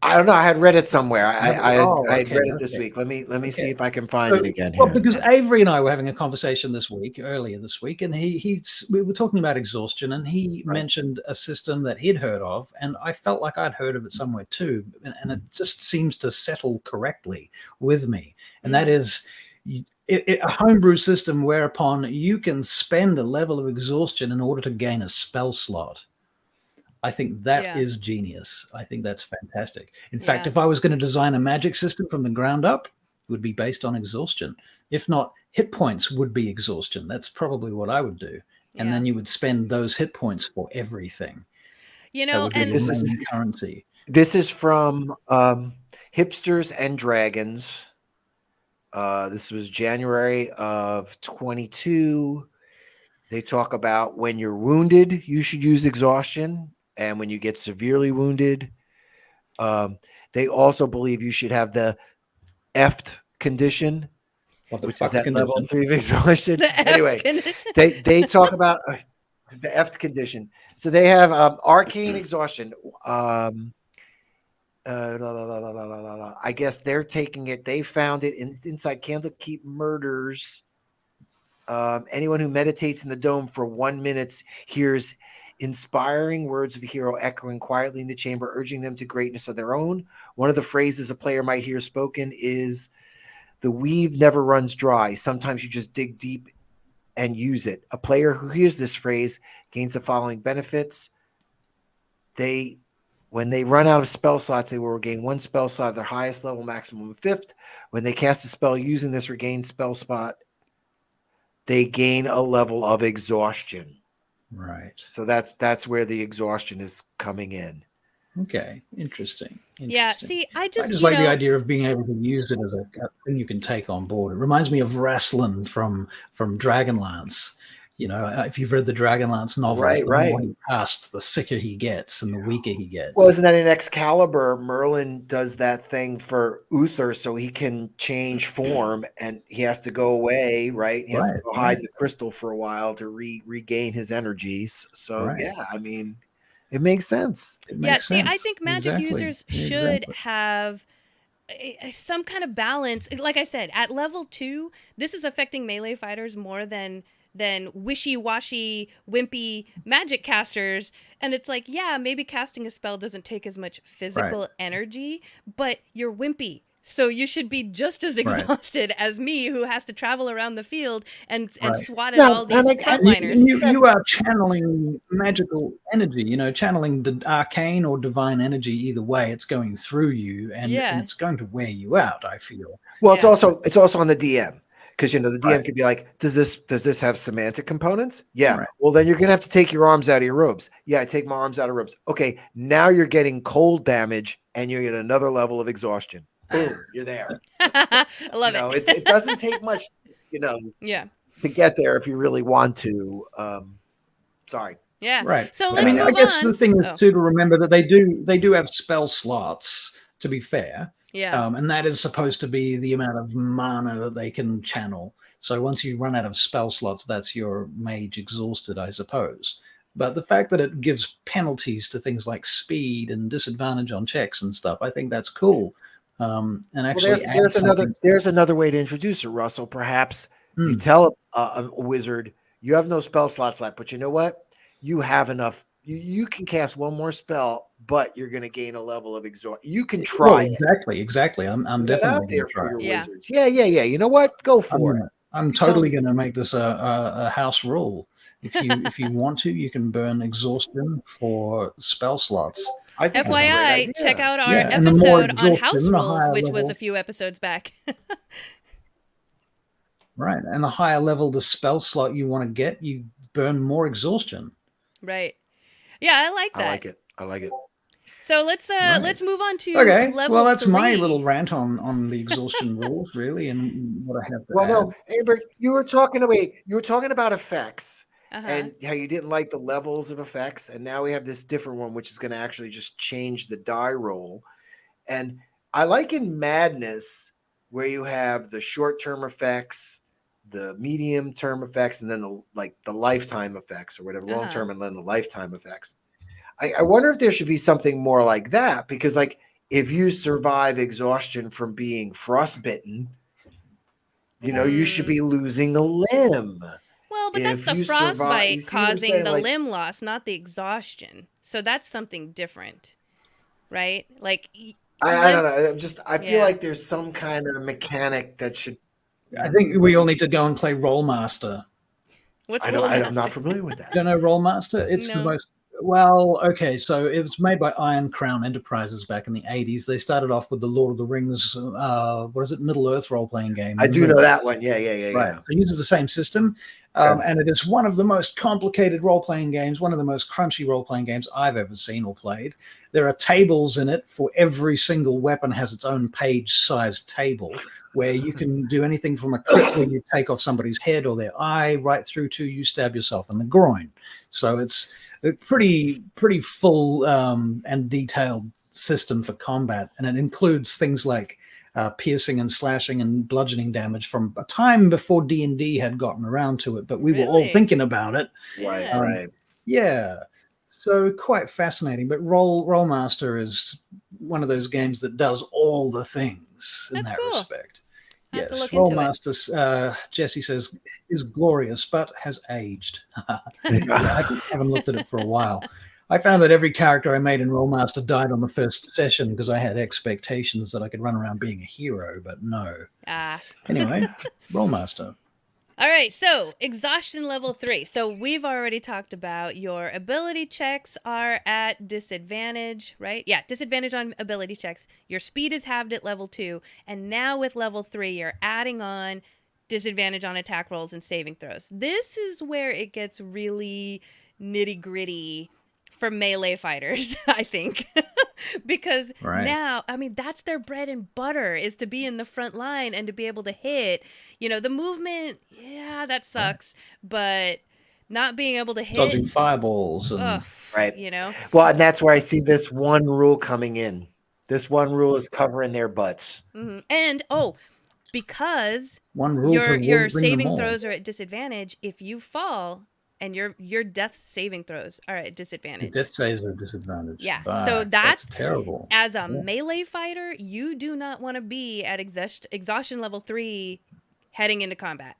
I don't know. I had read it somewhere. I had read it this week. Let me see if I can find it again. Well, because Avery and I were having a conversation earlier this week, and we were talking about exhaustion, and he mentioned a system that he'd heard of, and I felt like I'd heard of it somewhere too, and it just seems to settle correctly with me, and that is a homebrew system whereupon you can spend a level of exhaustion in order to gain a spell slot. I think that is genius. I think that's fantastic. In fact, if I was going to design a magic system from the ground up, it would be based on exhaustion. If not, hit points would be exhaustion. That's probably what I would do. And then you would spend those hit points for everything. That would be this is currency. This is from Hipsters and Dragons. This was January of 22. They talk about when you're wounded, you should use exhaustion. And when you get severely wounded, they also believe you should have the EFT condition, which is at level 3 of exhaustion. Anyway, they talk about the EFT condition. So they have arcane exhaustion. I guess they're taking it. They found it inside Candlekeep Murders. Anyone who meditates in the dome for 1 minute hears inspiring words of a hero echoing quietly in the chamber, urging them to greatness of their own. One of the phrases a player might hear spoken is, "The weave never runs dry. Sometimes you just dig deep and use it." A player who hears this phrase gains the following benefits. When they run out of spell slots, they will regain 1 spell slot at their highest level, maximum of 5th. When they cast a spell using this regained spell slot, they gain a level of exhaustion. Right. So that's where the exhaustion is coming in. Okay. Interesting. Yeah, see, I I just, just you like the know, idea of being able to use it as a thing you can take on board. It reminds me of Rasslin from Dragonlance. You know, if you've read the Dragonlance novels, the more he casts, the sicker he gets and the weaker he gets. Well, isn't that in Excalibur? Merlin does that thing for Uther so he can change form, and he has to go away, right? He has to go hide in the crystal for a while to regain his energies. So, yeah, I mean, it makes sense. Yeah, see, I think Magic users should have some kind of balance. Like I said, at level 2, this is affecting melee fighters more than wishy-washy, wimpy magic casters. And it's like, yeah, maybe casting a spell doesn't take as much physical energy, but you're wimpy. So you should be just as exhausted as me, who has to travel around the field and swat at all these frontliners. You are channeling magical energy, you know, channeling the arcane or divine energy. Either way, it's going through you, and it's going to wear you out, I feel. Well, it's also on the DM. Because, you know, the DM could be like, does this have semantic components? Yeah. Right. Well, then you're going to have to take your arms out of your robes. Yeah, I take my arms out of robes. Okay, now you're getting cold damage, and you're at another level of exhaustion. Boom, you're there. I love it. It doesn't take much, you know, to get there if you really want to. Sorry. Yeah. Right. So let's move I guess on. the thing is too to remember that they do have spell slots, to be fair. Yeah. And that is supposed to be the amount of mana that they can channel. So once you run out of spell slots, that's your mage exhausted, I suppose. But the fact that it gives penalties to things like speed and disadvantage on checks and stuff, I think that's cool. And actually, there's another way to introduce it, Russell. Perhaps you tell a wizard you have no spell slots left, but you know what? You have enough. You can cast one more spell, but you're going to gain a level of exhaustion. You can try exactly. I'm definitely there for your wizards. Yeah. You know what? Go for it. I'm totally going to make this a house rule. If you want to, you can burn exhaustion for spell slots. FYI, check out our episode on house rules, which was a few episodes back. Right, and the higher level the spell slot you want to get, you burn more exhaustion. Right. Yeah, I like that. I like it. So let's move on to level well, that's 3. my little rant on the exhaustion rules, really, and what I have to add. No, Amber, you were talking about effects and how you didn't like the levels of effects, and now we have this different one, which is going to actually just change the die roll. And I like in Madness where you have the short-term effects, the medium-term effects, and then the lifetime effects or whatever, long-term and then the lifetime effects. I wonder if there should be something more like that, because like if you survive exhaustion from being frostbitten, you know, you should be losing a limb. Well, but that's the frostbite causing the limb loss, not the exhaustion. So that's something different, right? Like I don't know. I feel like there's some kind of mechanic that should. I think we all need to go and play Rollmaster. What's Rollmaster? I'm not familiar with that. Don't know Rollmaster? It's the most. Well, okay, so it was made by Iron Crown Enterprises back in the 80s. They started off with the Lord of the Rings, Middle-earth role-playing game. I do know that one. Yeah. Right. So it uses the same system, and it is one of the most complicated role-playing games, one of the most crunchy role-playing games I've ever seen or played. There are tables in it for every single weapon has its own page-sized table where you can do anything from a crit where you take off somebody's head or their eye right through to you stab yourself in the groin. So it's a pretty full and detailed system for combat, and it includes things like piercing and slashing and bludgeoning damage from a time before D&D had gotten around to it, but we were all thinking about it. Right. Yeah, so quite fascinating. But Rollmaster is one of those games that does all the things in that respect. Yes, Rollmaster, Jesse says, is glorious, but has aged. I haven't looked at it for a while. I found that every character I made in Rollmaster died on the first session because I had expectations that I could run around being a hero, but no. Anyway, Rollmaster. All right, so exhaustion level 3. So we've already talked about your ability checks are at disadvantage, right? Yeah, disadvantage on ability checks. Your speed is halved at level 2, and now with level 3, you're adding on disadvantage on attack rolls and saving throws. This is where it gets really nitty-gritty for melee fighters, I think. Because now, I mean, that's their bread and butter, is to be in the front line and to be able to hit. You know, the movement, yeah, that sucks, but not being able to hit. Dodging fireballs. And... Right. You know? Well, and that's where I see this one rule coming in. This one rule is covering their butts. Mm-hmm. And, because one rule your saving throws are at disadvantage, if you fall... And your death saving throws are at disadvantage. Death saves are disadvantage. Yeah. So that's terrible. As a melee fighter, you do not want to be at exhaustion level 3 heading into combat.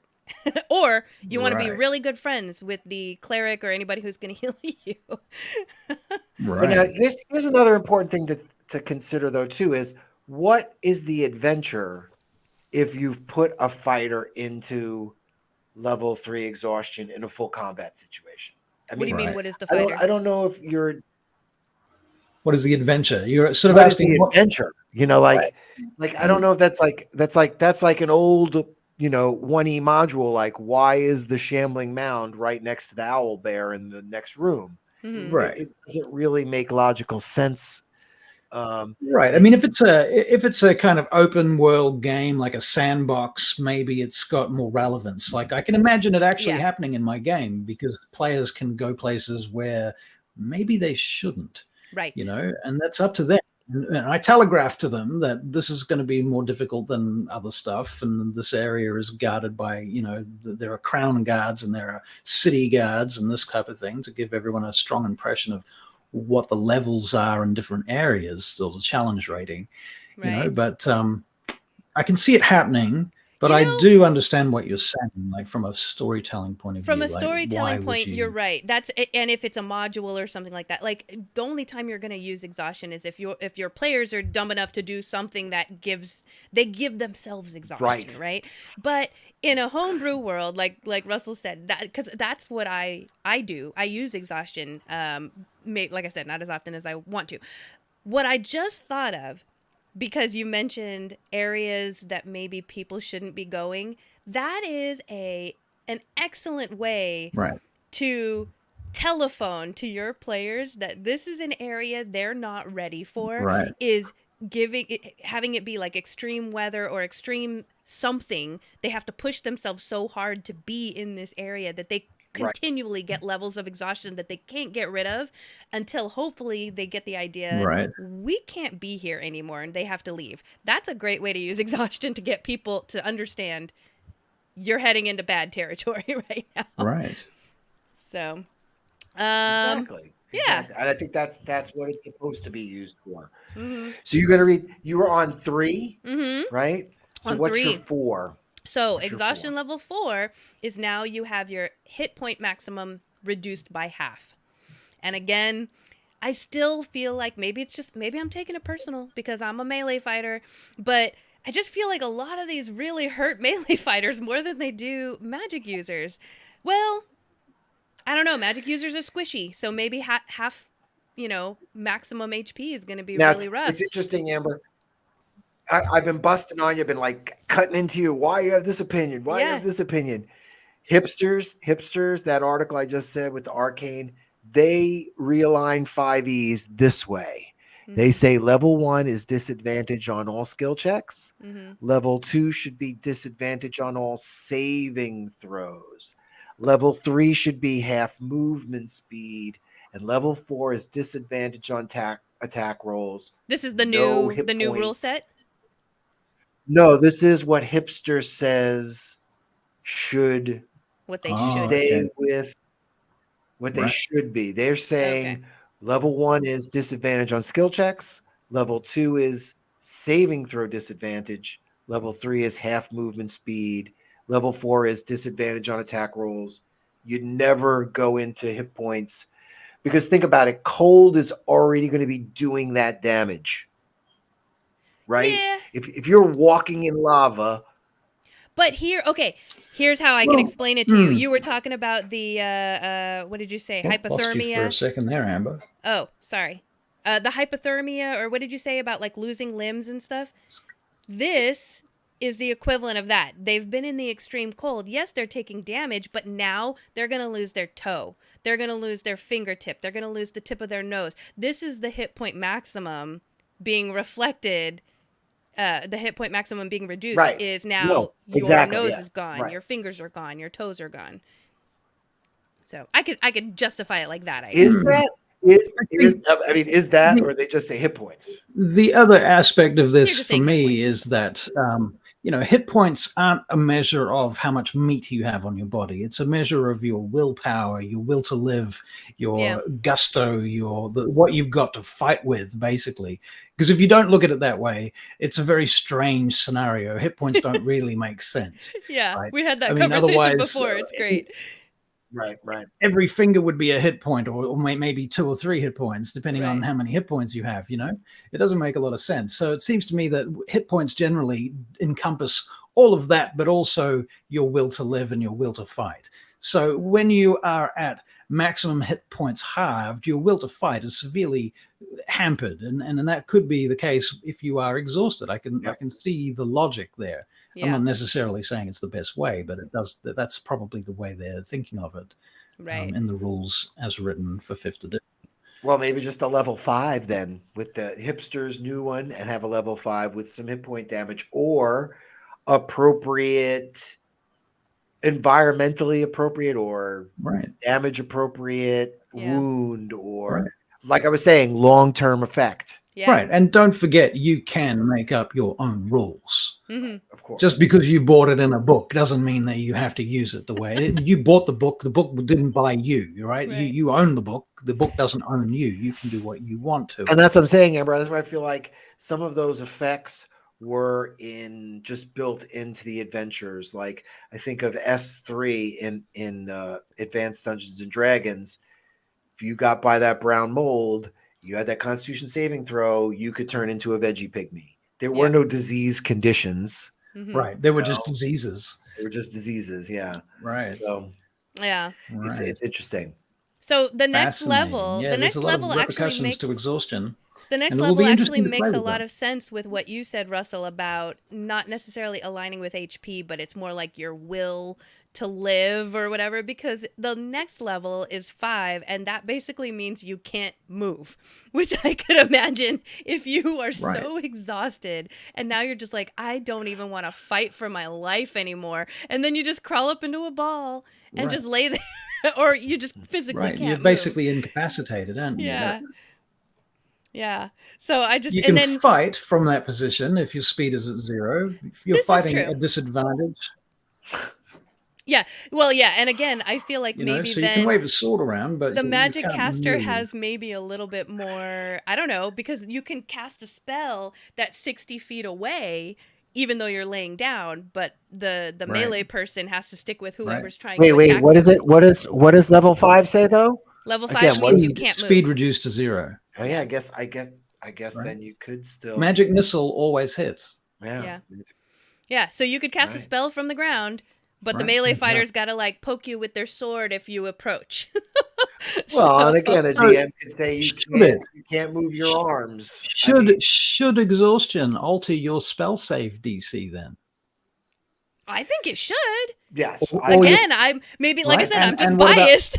Or you want to be really good friends with the cleric or anybody who's going to heal you. But now, here's another important thing to consider, though, too, is what is the adventure if you've put a fighter into level 3 exhaustion in a full combat situation? I mean, what do you mean? What is the fighter? I don't know if you're. What is the adventure? You're sort of asking the adventure. You know, like I don't know if that's like an old 1E module. Like, why is the shambling mound right next to the owl bear in the next room? Mm-hmm. Right. It doesn't really make logical sense. Right. I mean, if it's a kind of open world game, like a sandbox, maybe it's got more relevance. Like, I can imagine it actually happening in my game, because players can go places where maybe they shouldn't. Right. And that's up to them. And I telegraph to them that this is going to be more difficult than other stuff, and this area is guarded by, there are crown guards and there are city guards and this type of thing, to give everyone a strong impression of what the levels are in different areas, still the challenge rating, but I can see it happening, but I do understand what you're saying, like from a storytelling point of view. From a storytelling point, you're right. And if it's a module or something like that, like the only time you're going to use exhaustion is if your players are dumb enough to do something that they give themselves exhaustion, right? But in a homebrew world, like Russell said, because that's what I do. I use exhaustion, like I said, not as often as I want to. What I just thought of, because you mentioned areas that maybe people shouldn't be going, that is an excellent way to telephone to your players that this is an area they're not ready for, is having it be like extreme weather or extreme something. They have to push themselves so hard to be in this area that they continually get levels of exhaustion that they can't get rid of until hopefully they get the idea we can't be here anymore and they have to leave. That's a great way to use exhaustion to get people to understand you're heading into bad territory right now. Right. So, exactly. Yeah. Exactly. And I think that's what it's supposed to be used for. Mm-hmm. So you were on 3, right? So On what's 3. your 4? So exhaustion level 4 is now you have your hit point maximum reduced by half. And again, I still feel like maybe I'm taking it personal because I'm a melee fighter, but I just feel like a lot of these really hurt melee fighters more than they do magic users. Well, I don't know. Magic users are squishy, so maybe half, maximum HP is going to be really rough. It's interesting, Amber. I've been busting on you. I've been like cutting into you. Why you have this opinion? Why you have this opinion? Hipsters, that article I just said with the arcane, they realign 5Es this way. Mm-hmm. They say level 1 is disadvantage on all skill checks. Mm-hmm. Level 2 should be disadvantage on all saving throws. Level 3 should be half movement speed. And level 4 is disadvantage on attack rolls. This is the new rule set? No, this is what Hipster says should stay with what they should be. They're saying level 1 is disadvantage on skill checks. Level 2 is saving throw disadvantage. Level 3 is half movement speed. Level 4 is disadvantage on attack rolls. You never go into hit points because think about it. Cold is already going to be doing that damage. Right? Yeah. If you're walking in lava. But here's how I can explain it to you. You were talking about the, what did you say? Hypothermia. Lost you for a second there, Amber. Oh, sorry. The hypothermia, or what did you say about like losing limbs and stuff? This is the equivalent of that. They've been in the extreme cold. Yes, they're taking damage, but now they're going to lose their toe. They're going to lose their fingertip. They're going to lose the tip of their nose. This is the hit point maximum being reflected. The hit point maximum being reduced is now your nose is gone, your fingers are gone, your toes are gone. So I could justify it like that. Is that, or they just say hit points? The other aspect of this for me is that, hit points aren't a measure of how much meat you have on your body. It's a measure of your willpower, your will to live, your gusto, what you've got to fight with, basically. Because if you don't look at it that way, it's a very strange scenario. Hit points don't really make sense. Yeah, right? we had that conversation before. It's great. Right. Every finger would be a hit point, or maybe 2 or 3 hit points, depending on how many hit points you have. It doesn't make a lot of sense. So it seems to me that hit points generally encompass all of that, but also your will to live and your will to fight. So when you are at maximum hit points halved, your will to fight is severely hampered, and that could be the case if you are exhausted. I can see the logic there. I'm not necessarily saying it's the best way, but that's probably the way they're thinking of it, in the rules as written for 5th edition. Well, maybe just a level 5 then with the hipster's new one, and have a level 5 with some hit point damage, or appropriate, environmentally appropriate, or damage appropriate wound, or like I was saying, long-term effect. Yeah. Right. And don't forget, you can make up your own rules. Mm-hmm. Of course. Just because you bought it in a book doesn't mean that you have to use it the way you bought the book didn't buy you, right? You own the book doesn't own you. You can do what you want to. And that's what I'm saying, Amber. That's why I feel like some of those effects were just built into the adventures. Like I think of S3 in Advanced Dungeons and Dragons. If you got by that brown mold, you had that Constitution saving throw, you could turn into a veggie pigmy. There were no disease conditions. Mm-hmm. Right. They were just diseases. They were just diseases. Yeah. Right. So it's interesting. So the next level, the next level actually makes to exhaustion. The next level actually makes a lot of sense with what you said, Russell, about not necessarily aligning with HP, but it's more like your will to live or whatever, because the next level is 5, and that basically means you can't move, which I could imagine if you are so exhausted and now you're just like, I don't even want to fight for my life anymore, and then you just crawl up into a ball and just lay there, or you just physically can't You're move. Basically incapacitated, aren't you? Yeah. So I just you can fight from that position if your speed is at 0. If you're fighting at a disadvantage. Yeah. Well, yeah. And again, I feel like maybe so then you can wave a sword around, but the magic caster has maybe a little bit more, I don't know, because you can cast a spell that's 60 feet away, even though you're laying down, but the melee person has to stick with whoever's trying to attack. What is it? What does level 5 say though? Level 5 means you can't move. Speed reduced to 0. Oh yeah, I guess then you could still magic missile always hits. Yeah. So you could cast a spell from the ground, but the melee fighter's got to like poke you with their sword if you approach. Well, and again, a DM could say you can't move your arms. Should exhaustion alter your spell save DC then? I think it should. Yes. Again, I'm maybe like I said, I'm just biased.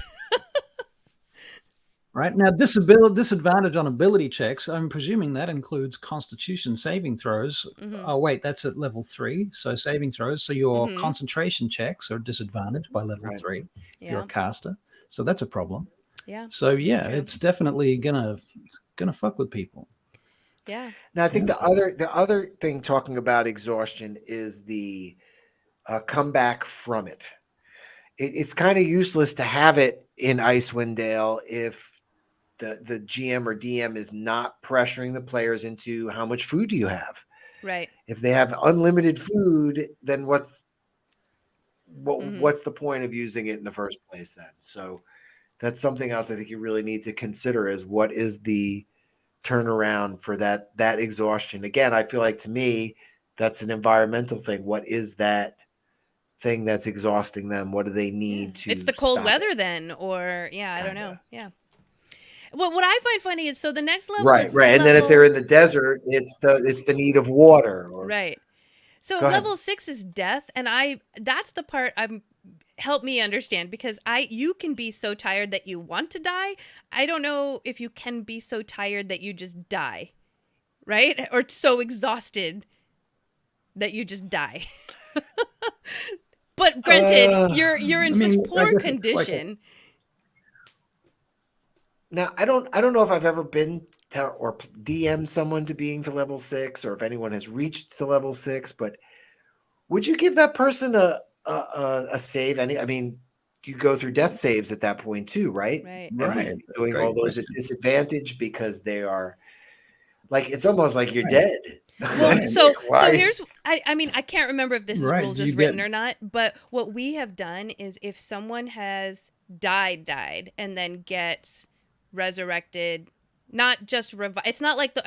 Right now, disadvantage on ability checks. I'm presuming that includes Constitution saving throws. Mm-hmm. Oh wait, that's at level 3. So saving throws. So your concentration checks are disadvantaged by level 3 if you're a caster. So that's a problem. Yeah. So it's definitely gonna fuck with people. Yeah. Now I think the other thing talking about exhaustion is the comeback from it. It's kind of useless to have it in Icewind Dale if the GM or DM is not pressuring the players into how much food do you have. Right. If they have unlimited food, then what's the point of using it in the first place then? So that's something else I think you really need to consider is what is the turnaround for that exhaustion. Again, I feel like to me, that's an environmental thing. What is that thing that's exhausting them? What do they need to It's the cold stop weather it? then, or I don't know. Yeah. Well, what I find funny is the next level Right. And then if they're in the desert, it's the need of water. Right. So Go ahead. level 6 is death, and that's the part help me understand, because you can be so tired that you want to die. I don't know if you can be so tired that you just die, right? Or so exhausted that you just die. But granted, you're in such poor condition. Now, I don't know if I've ever been to or DM someone to being to level 6, or if anyone has reached to level 6. But would you give that person a save? I mean, you go through death saves at that point too, right? Right. And doing all those at disadvantage because they are like, it's almost like you're dead. Well, so here's I mean, I can't remember if this is rules as written or not, but what we have done is if someone has died and then gets resurrected, not just it's not like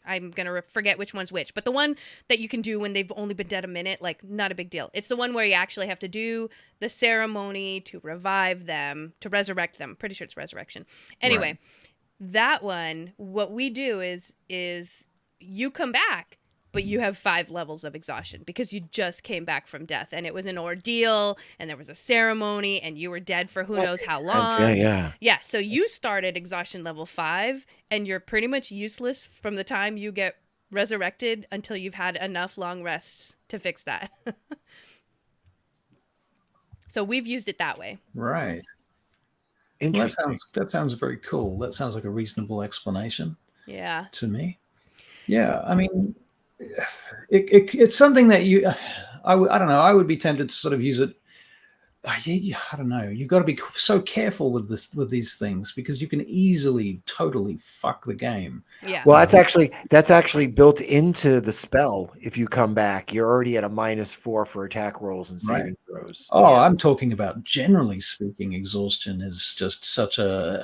I'm gonna forget which one's which, but the one that you can do when they've only been dead a minute, like, not a big deal. It's the one where you actually have to do the ceremony to revive them, to resurrect them. Pretty sure it's resurrection. Anyway, that one, what we do is you come back, but you have 5 levels of exhaustion because you just came back from death, and it was an ordeal, and there was a ceremony, and you were dead for who knows how long. Yeah. So you started exhaustion level 5, and you're pretty much useless from the time you get resurrected until you've had enough long rests to fix that. So we've used it that way. Right. Interesting. Well, that sounds very cool. That sounds like a reasonable explanation. Yeah. To me. Yeah. I mean, it's something that I don't know. I would be tempted to sort of use it. I don't know. You've got to be so careful with these things because you can easily totally fuck the game. Yeah. Well, that's actually built into the spell. If you come back, you're already at a -4 for attack rolls and saving throws. Oh, I'm talking about, generally speaking, exhaustion is just such a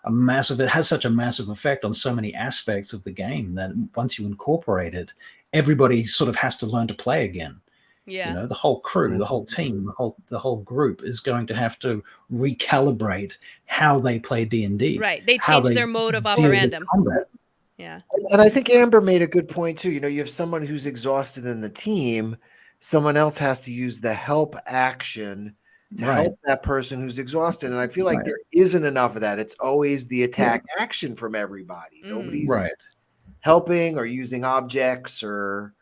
massive. It has such a massive effect on so many aspects of the game that once you incorporate it, everybody sort of has to learn to play again. Yeah. You know, the whole crew, the whole team, the whole group is going to have to recalibrate how they play D&D. Right. They change their mode of operandum. Yeah. And I think Amber made a good point too. You know, you have someone who's exhausted in the team. Someone else has to use the help action to help that person who's exhausted. And I feel like there isn't enough of that. It's always the attack action from everybody. Nobody's helping or using objects or...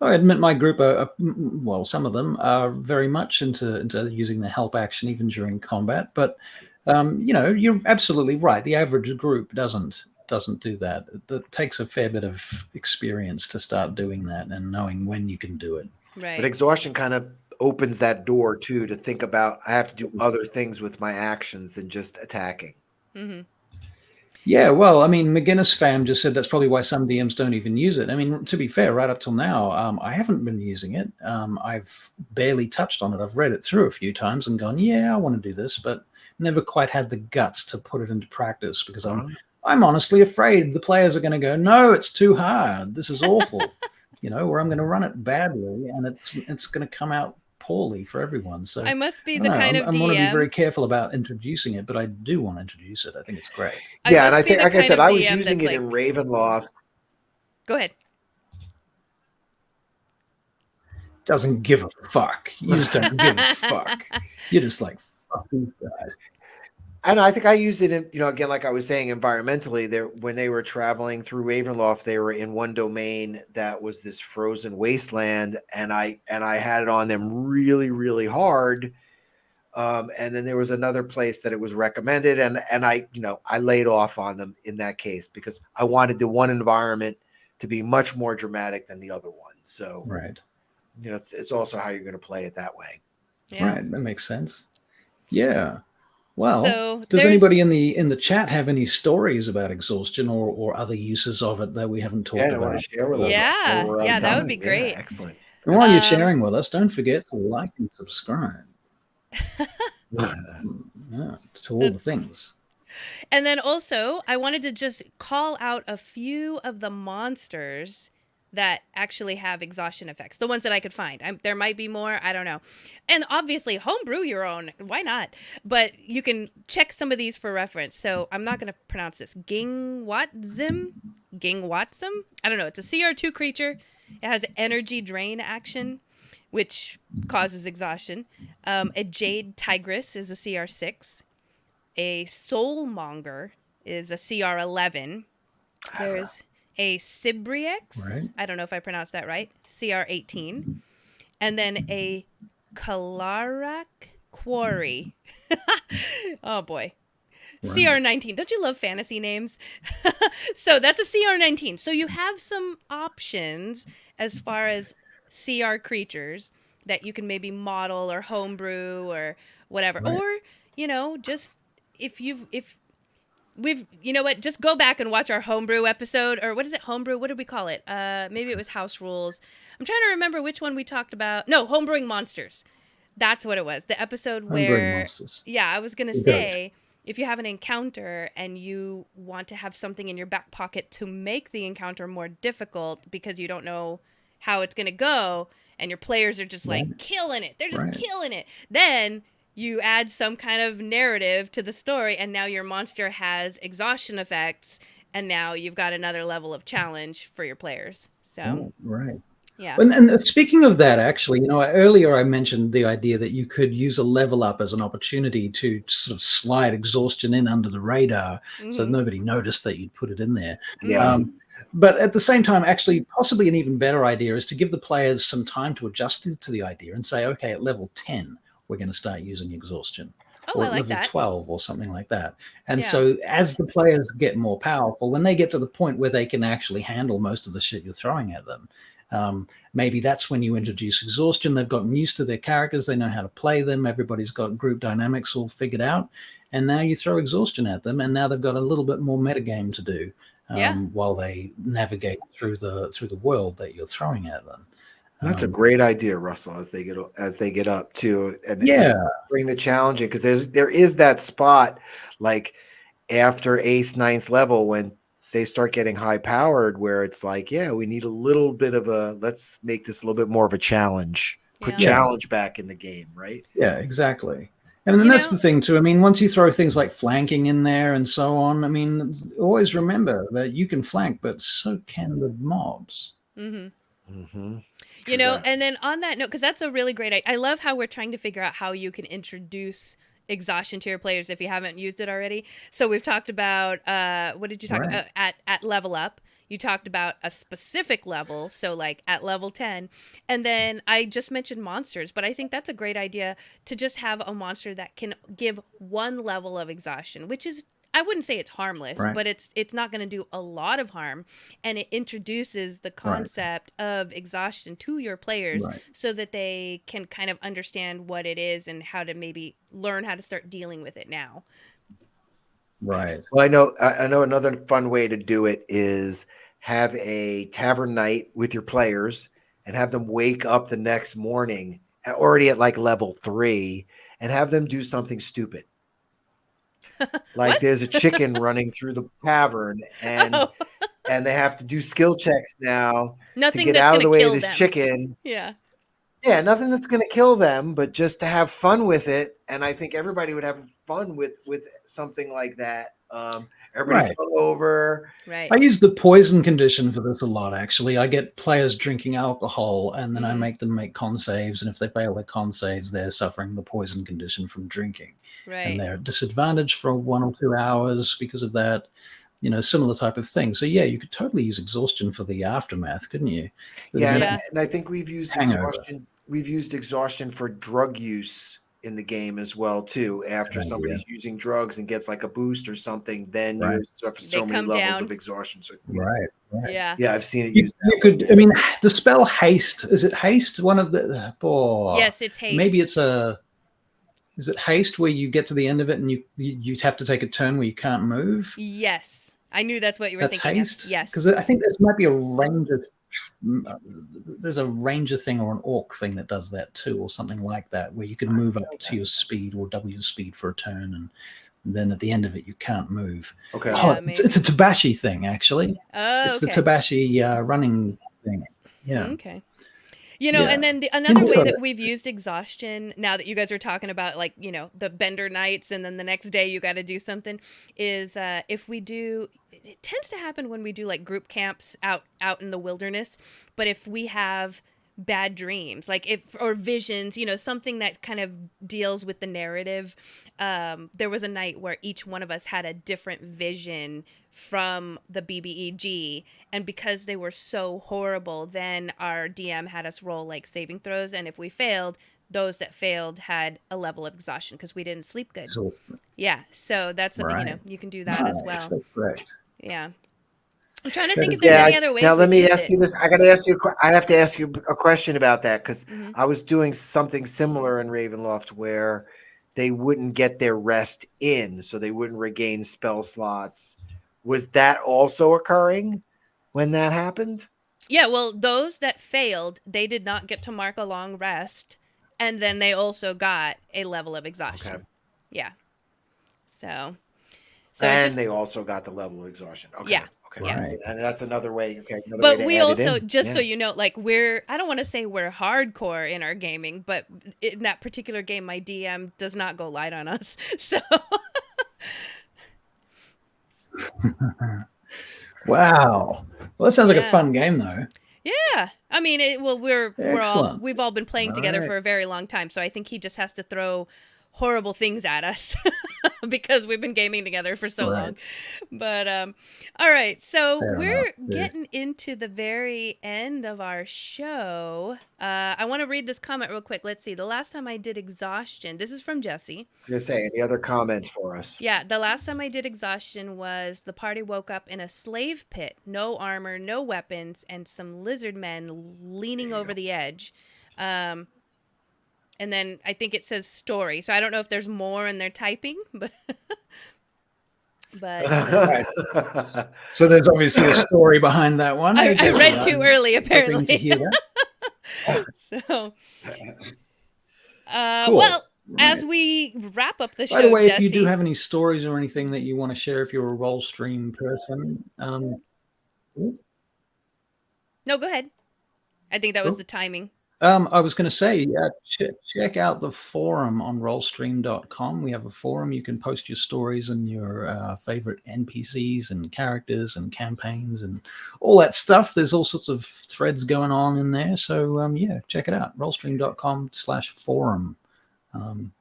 I admit my group well, some of them are very much into using the help action even during combat. But you know, you're absolutely right. The average group doesn't do that. It takes a fair bit of experience to start doing that and knowing when you can do it. Right. But exhaustion kind of opens that door too to think about, I have to do other things with my actions than just attacking. Mm-hmm. Yeah, well, I mean, McGinnis fam just said that's probably why some DMs don't even use it. I mean, to be fair, right up till now, I haven't been using it. I've barely touched on it. I've read it through a few times and gone, yeah, I want to do this, but never quite had the guts to put it into practice because I'm honestly afraid the players are going to go, no, it's too hard. This is awful. You know, or I'm going to run it badly and it's going to come out poorly for everyone. So I must be the kind of DM. I want to be very careful about introducing it, but I do want to introduce it. I think it's great. Yeah, and I think, like I said, I was using it in Ravenloft. Go ahead. Doesn't give a fuck. You just don't give a fuck. You're just like, fuck these guys. And I think I used it in, you know, again, like I was saying, environmentally, there when they were traveling through Ravenloft, they were in one domain that was this frozen wasteland, and I had it on them really, really hard. And then there was another place that it was recommended, and I, you know, I laid off on them in that case because I wanted the one environment to be much more dramatic than the other one. So, you know, it's also how you're going to play it that way. Yeah. Right, that makes sense. Yeah. Well, so does anybody in the chat have any stories about exhaustion or other uses of it that we haven't talked about? Want to share with us? Yeah, that would be great. Yeah, excellent. And while you're sharing with us, don't forget to like and subscribe. To all the things. And then also, I wanted to just call out a few of the monsters that actually have exhaustion effects, the ones that I could find. There might be more, I don't know. And obviously, homebrew your own, why not? But you can check some of these for reference. So I'm not going to pronounce this. Gingwatzim? I don't know, it's a CR2 creature. It has energy drain action, which causes exhaustion. A Jade Tigress is a CR6. A Soulmonger is a CR11. There's a Cibriex. Right. I don't know if I pronounced that right. CR18. And then a Kalarak Quarry. Oh boy. Right. CR19. Don't you love fantasy names? So that's a CR19. So you have some options as far as CR creatures that you can maybe model or homebrew or whatever. Right. Or, just if we've, just go back and watch our homebrew episode, or what is it? Homebrew? What did we call it? Maybe it was house rules. I'm trying to remember which one we talked about. No, homebrewing monsters. That's what it was. The episode Homebrewing where, monsters. yeah, I was going to say, if you have an encounter and you want to have something in your back pocket to make the encounter more difficult because you don't know how it's going to go, and your players are just like killing it. They're just killing it. Then you add some kind of narrative to the story, and now your monster has exhaustion effects, and now you've got another level of challenge for your players. So, right. Yeah. And speaking of that, actually, earlier I mentioned the idea that you could use a level up as an opportunity to sort of slide exhaustion in under the radar, so nobody noticed that you'd put it in there. Yeah. But at the same time, actually, possibly an even better idea is to give the players some time to adjust to the idea and say, okay, at level 10, we're going to start using exhaustion. Oh, or I at like level that. 12 or something like that. And Yeah. so as the players get more powerful, when they get to the point where they can actually handle most of the shit you're throwing at them, maybe that's when you introduce exhaustion. They've gotten used to their characters. They know how to play them. Everybody's got group dynamics all figured out. And now you throw exhaustion at them, and now they've got a little bit more metagame to do while they navigate through the world that you're throwing at them. That's a great idea, Russell, as they get up too, and bring the challenge in, because there is that spot like after 8th, 9th level when they start getting high powered, where it's like, we need a little bit of let's make this a little bit more of a challenge. Put challenge back in the game, right? Yeah, exactly. And then that's the thing too. I mean, once you throw things like flanking in there and so on, I mean, always remember that you can flank, but so can the mobs. Mm-hmm. Mm-hmm. And then on that note, because that's a really great idea. I love how we're trying to figure out how you can introduce exhaustion to your players if you haven't used it already. So we've talked about, what did you talk about? At level up. You talked about a specific level, so like at level 10. And then I just mentioned monsters, but I think that's a great idea to just have a monster that can give one level of exhaustion, which is, I wouldn't say it's harmless, but it's not going to do a lot of harm. And it introduces the concept of exhaustion to your players so that they can kind of understand what it is and how to maybe learn how to start dealing with it now. Right. Well, I know another fun way to do it is have a tavern night with your players and have them wake up the next morning already at like level 3 and have them do something stupid. Like there's a chicken running through the tavern and they have to do skill checks now to get out of the way of this chicken. Yeah. Yeah, nothing that's going to kill them, but just to have fun with it. And I think everybody would have fun with something like that. Everybody's hungover. Right. I use the poison condition for this a lot, actually. I get players drinking alcohol, and then I make them make con saves. And if they fail their con saves, they're suffering the poison condition from drinking. Right. And they're disadvantaged for 1 or 2 hours because of that. Similar type of thing. So yeah, you could totally use exhaustion for the aftermath, couldn't you? And I think we've used exhaustion. We've used exhaustion for drug use in the game as well too. After somebody's using drugs and gets like a boost or something, then you suffer so many levels of exhaustion. So Yeah, I've seen it used. You could. I mean, the spell haste. Is it haste? One of the. Yes, it's haste. Maybe it's a. Is it haste where you get to the end of it and you have to take a turn where you can't move? Yes. I knew that's what you were That's thinking. haste? Yes. Because I think there might be a ranger. There's a ranger thing or an orc thing that does that too, or something like that, where you can move up to your speed or double your speed for a turn, and then at the end of it you can't move. Okay. It's a Tabashi thing, actually. Oh, it's the Tabashi running thing. Yeah. Okay. You know, Yeah. and then another way that Interest. we've used exhaustion, now that you guys are talking about, like, you know, the bender nights and then the next day you got to do something, is if we do, it tends to happen when we do like group camps out in the wilderness. But if we have bad dreams, like or visions, you know, something that kind of deals with the narrative. There was a night where each one of us had a different vision from the BBEG, and because they were so horrible, then our DM had us roll like saving throws, and if we failed, those that failed had a level of exhaustion because we didn't sleep good. So, Yeah, so that's you know, right. you can do that as well. That's great. Yeah. I'm trying to think if there's any other ways. Now let me we've ask used you it. this. I got to ask you. I have to ask you a question about that because Mhm. I was doing something similar in Ravenloft where they wouldn't get their rest in, so they wouldn't regain spell slots. Was that also occurring when that happened? Yeah, well, those that failed, they did not get to mark a long rest, and then they also got a level of exhaustion. Okay. Yeah. So and just, they also got the level of exhaustion. Okay. Yeah. Okay. Yeah. Right. And that's another way. Okay. Another way But to we add it also, in. just Yeah. so you know, like I don't want to say we're hardcore in our gaming, but in that particular game, my DM does not go light on us. So Wow. Well, that sounds like a Yeah. fun game, though. yeah, I mean, Excellent. we've all been playing together Right. for a very long time. So I think he just has to throw horrible things at us because we've been gaming together for so Right. long. But all right, so Fair we're enough, yeah. getting into the very end of our show. I want to read this comment real quick. Let's see. The last time I did exhaustion, this is from Jesse. I was gonna say, any other comments for us? Yeah, the last time I did exhaustion was the party woke up in a slave pit, no armor, no weapons, and some lizard men leaning over the edge. And then I think it says story. So I don't know if there's more in their typing, but Right. So there's obviously a story behind that one. I guess read I'm too early, hoping to apparently. hear that. So, Cool. well, Right. as we wrap up the show, By the way, Jesse, if you do have any stories or anything that you want to share, if you're a roll stream person, no, go ahead. I think that was the timing. I was going to say, check out the forum on rollstream.com. We have a forum. You can post your stories and your favorite NPCs and characters and campaigns and all that stuff. There's all sorts of threads going on in there. So, yeah, check it out. rollstream.com/forum. Sign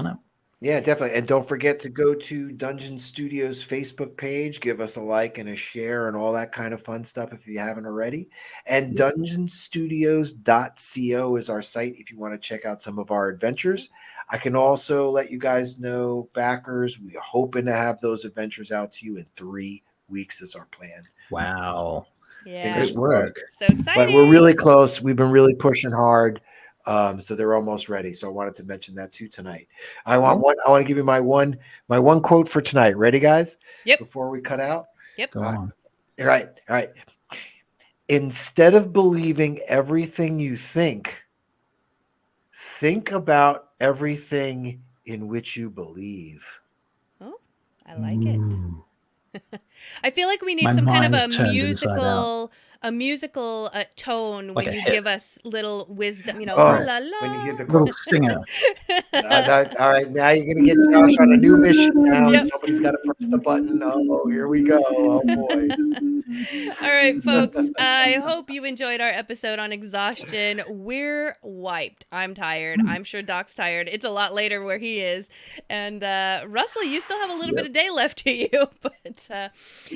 up. Yeah, definitely. And don't forget to go to Dungeon Studios Facebook page, give us a like and a share and all that kind of fun stuff if you haven't already. And dungeonstudios.co is our site if you want to check out some of our adventures. I can also let you guys know, backers, we're hoping to have those adventures out to you in 3 weeks is our plan. Wow. Yeah. Great work. So exciting. But we're really close. We've been really pushing hard. So they're almost ready. So I wanted to mention that too tonight. I want to give you my one quote for tonight. Ready, guys? Yep. Before we cut out. Yep. Go on. All right. Instead of believing everything you think about everything in which you believe. Oh, I like it. I feel like we need My some kind of mind's a turned inside out. musical tone Like when a you hit. give us little wisdom, Oh, la la la. when you give the Little quote. stinger. All right, now you're gonna get Josh on a new mission. Now Yep. somebody's got to press the button. Oh, here we go. Oh boy. All right, folks. I hope you enjoyed our episode on exhaustion. We're wiped. I'm tired. I'm sure Doc's tired. It's a lot later where he is. And Russell, you still have a little bit of day left to you, but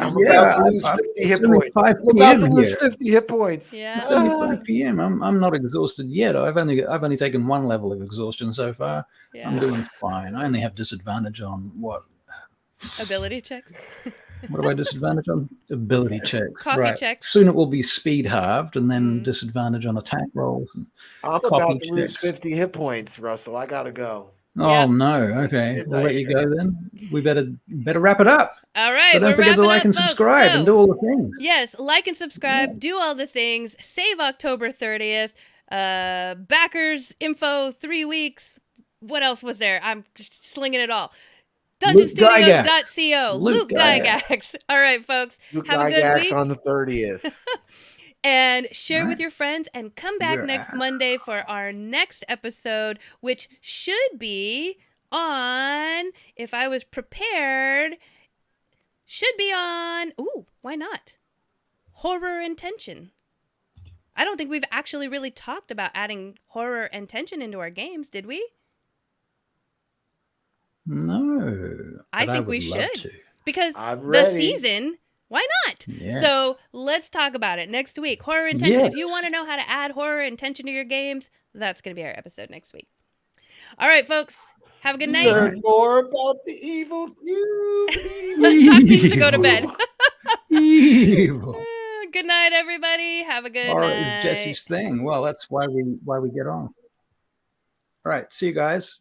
I'm about to lose 50 hit it's only points. 5 I'm about to p.m. lose here. 50 hit points. yeah. It's only 5 p.m. I'm not exhausted yet. I've only taken one level of exhaustion so far. Yeah. I'm doing fine. I only have disadvantage on what? Ability checks. What do I disadvantage on? Ability checks. Coffee right. checks. Soon it will be speed halved, and then disadvantage on attack rolls. And I'm coffee about to lose checks. 50 hit points, Russell. I gotta go. Oh Yep. no! Okay, we'll let you go then. We better wrap it up. All right. So don't we're forget to wrapping like up, and folks. subscribe So, and do all the things. yes, like and subscribe, do all the things, save October 30th, backers, info, 3 weeks. What else was there? I'm slinging it all. DungeonStudios.co. Luke Luke Gygax. All right, folks. Luke Have a good Gygax week. on the 30th. And share with your friends, and come back next Monday for our next episode, which should be on, if I was prepared, should be on, why not? Horror and tension. I don't think we've actually really talked about adding horror and tension into our games, did we? No. I think we should. Because I'm the ready. season, why not? Yeah. So let's talk about it next week. Horror and tension. Yes. If you want to know how to add horror and tension to your games, that's going to be our episode next week. All right, folks. Have a good night. Learn more about the evil cube. Tuck needs to go to bed. Evil. Good night, everybody. Have a good Or night. Jesse's thing. Well, that's why we get on. All right. See you guys.